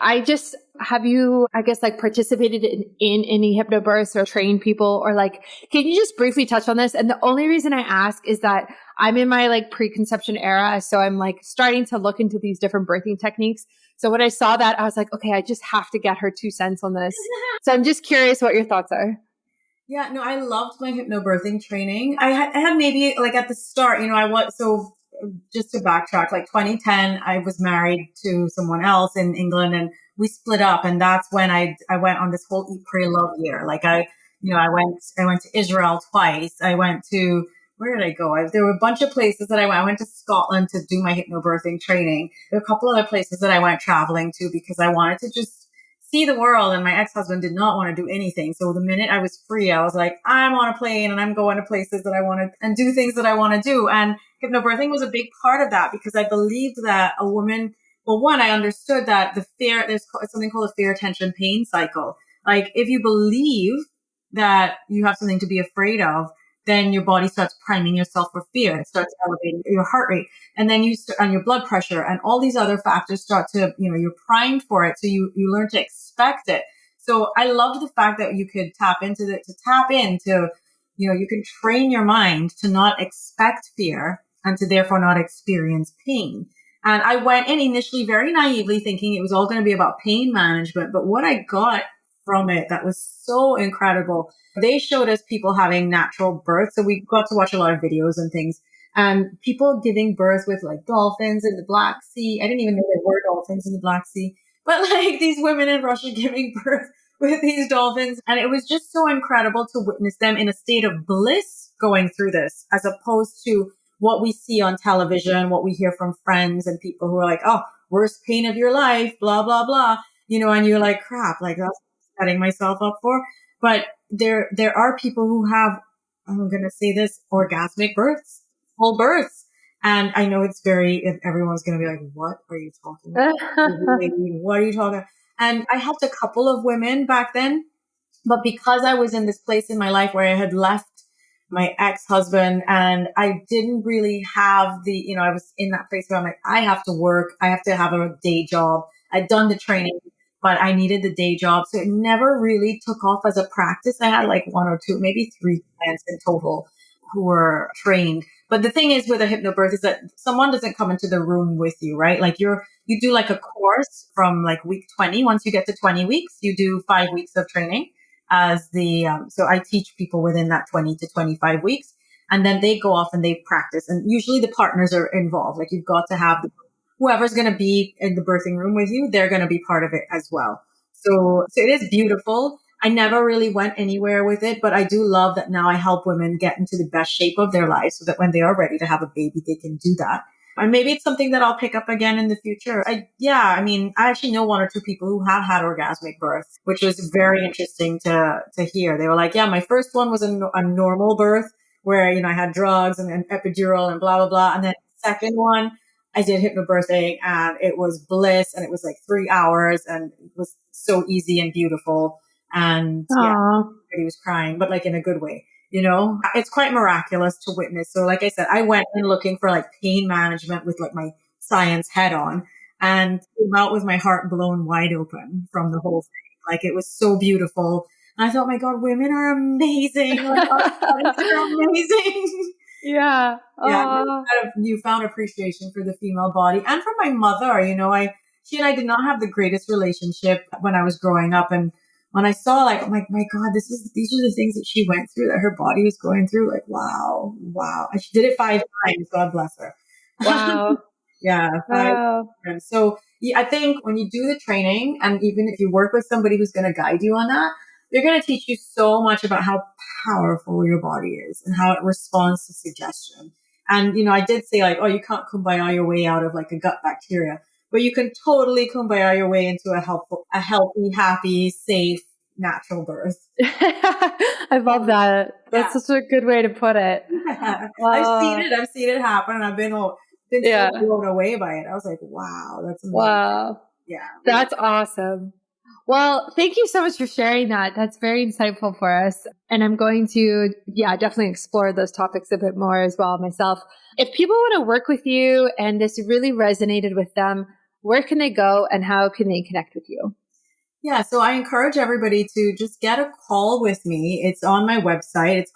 Have you, I guess, like participated in any hypnobirths or trained people or like, can you just briefly touch on this? And the only reason I ask is that I'm in my like preconception era. So I'm like starting to look into these different birthing techniques. So when I saw that, I was like, okay, I just have to get her 2 cents on this. So I'm just curious what your thoughts are. Yeah, no, I loved my hypnobirthing training. I had maybe like at the start, so just to backtrack, like 2010, I was married to someone else in England and we split up. And that's when I went on this whole Eat, Pray, Love year. Like I went to Israel twice. Where did I go? There were a bunch of places that I went. I went to Scotland to do my hypnobirthing training. There were a couple other places that I went traveling to because I wanted to just see the world. And my ex-husband did not want to do anything. So the minute I was free, I was like, I'm on a plane and I'm going to places that I want to and do things that I want to do. And hypnobirthing was a big part of that because I believed that a woman, well, one, I understood that there's something called a fear, tension, pain cycle. Like if you believe that you have something to be afraid of, then your body starts priming yourself for fear. It starts elevating your heart rate and then and your blood pressure and all these other factors start to, you're primed for it. So you learn to expect it. So I loved the fact that you could tap into, you can train your mind to not expect fear and to therefore not experience pain. And I went in initially very naively thinking it was all going to be about pain management. But what I got from it that was so incredible, they showed us people having natural birth. So we got to watch a lot of videos and things and people giving birth with like dolphins in the Black Sea. I didn't even know there were dolphins in the Black Sea, but like these women in Russia giving birth with these dolphins. And it was just so incredible to witness them in a state of bliss going through this, as opposed to what we see on television, what we hear from friends and people who are like, oh, worst pain of your life, blah, blah, blah, and you're like, crap, like that's setting myself up for. But there are people who have, I'm going to say this, orgasmic births, full births. And I know everyone's going to be like, what are you talking about? What are you talking about? And I helped a couple of women back then, but because I was in this place in my life where I had left my ex-husband and I didn't really have I was in that place where I'm like, I have to work. I have to have a day job. I'd done the training, but I needed the day job. So it never really took off as a practice. I had like 1 or 2, maybe 3 clients in total who were trained. But the thing is with a hypnobirth is that someone doesn't come into the room with you, right? Like you do like a course from like week 20. Once you get to 20 weeks, you do 5 weeks of training so I teach people within that 20 to 25 weeks and then they go off and they practice. And usually the partners are involved. Like you've got to have whoever's going to be in the birthing room with you, they're going to be part of it as well. So it is beautiful. I never really went anywhere with it, but I do love that now I help women get into the best shape of their lives so that when they are ready to have a baby, they can do that. And maybe it's something that I'll pick up again in the future. I actually know 1 or 2 people who have had orgasmic births, which was very interesting to hear. They were like, yeah, my first one was a normal birth where, I had drugs and an epidural and blah, blah, blah. And then the second one, I did hypnobirthing and it was bliss and it was like 3 hours and it was so easy and beautiful. And yeah, everybody was crying, but like in a good way. You know, it's quite miraculous to witness. So like I said, I went in looking for like pain management with like my science head on and came out with my heart blown wide open from the whole thing. Like it was so beautiful. And I thought, my God, women are amazing. Like our bodies are amazing. Yeah. Yeah. Kind of newfound appreciation for the female body and for my mother. You know, she and I did not have the greatest relationship when I was growing up. And when I saw like, I'm like, my God, these are the things that she went through, that her body was going through. Like, wow. And she did it 5 times. God bless her. Wow. Yeah. 5 times. So yeah, I think when you do the training, and even if you work with somebody who's going to guide you on that, they're going to teach you so much about how powerful your body is and how it responds to suggestion. And, you know, I did say like, oh, you can't kumbaya your way out of like a gut bacteria, but you can totally kumbaya your way into a healthy, happy, safe, natural birth. I love that. That's such a good way to put it. I've seen it happen, and I've been so blown away by it. I was like, wow, that's amazing. Wow. Yeah. That's awesome. Well, thank you so much for sharing that. That's very insightful for us. And I'm going to, definitely explore those topics a bit more as well myself. If people want to work with you and this really resonated with them, where can they go and how can they connect with you? Yeah, so I encourage everybody to just get a call with me. It's on my website.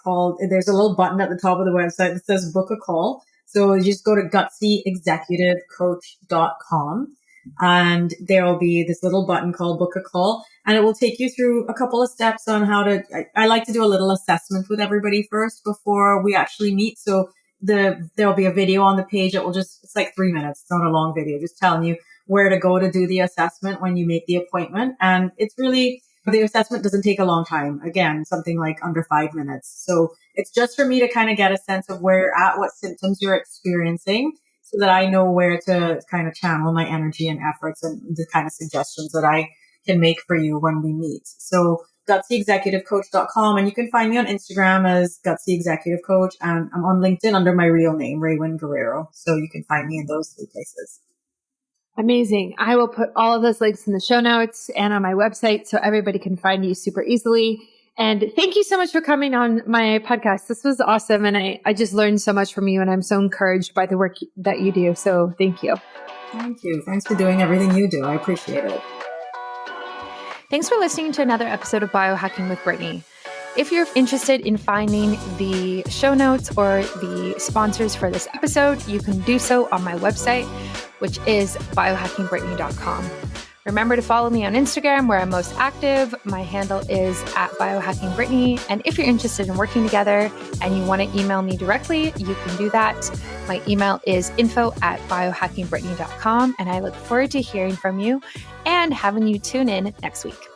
There's a little button at the top of the website that says book a call. So you just go to gutsyexecutivecoach.com. And there will be this little button called book a call, and it will take you through a couple of steps on how to, I like to do a little assessment with everybody first before we actually meet. So there'll be a video on the page that it's like 3 minutes. It's not a long video, just telling you where to go to do the assessment when you make the appointment. And the assessment doesn't take a long time. Again, something like under 5 minutes. So it's just for me to kind of get a sense of where you're at, what symptoms you're experiencing, so that I know where to kind of channel my energy and efforts and the kind of suggestions that I can make for you when we meet. So GutsyExecutiveCoach.com, and you can find me on Instagram as Gutsy Executive Coach, and I'm on LinkedIn under my real name, Raewyn Guerrero. So you can find me in those 3 places. Amazing. I will put all of those links in the show notes and on my website so everybody can find you super easily. And thank you so much for coming on my podcast. This was awesome. And I just learned so much from you, and I'm so encouraged by the work that you do. So thank you. Thank you. Thanks for doing everything you do. I appreciate it. Thanks for listening to another episode of Biohacking with Brittany. If you're interested in finding the show notes or the sponsors for this episode, you can do so on my website, which is biohackingbrittany.com. Remember to follow me on Instagram, where I'm most active. My handle is @biohackingbrittany. And if you're interested in working together and you want to email me directly, you can do that. My email is info@biohackingbrittany.com. And I look forward to hearing from you and having you tune in next week.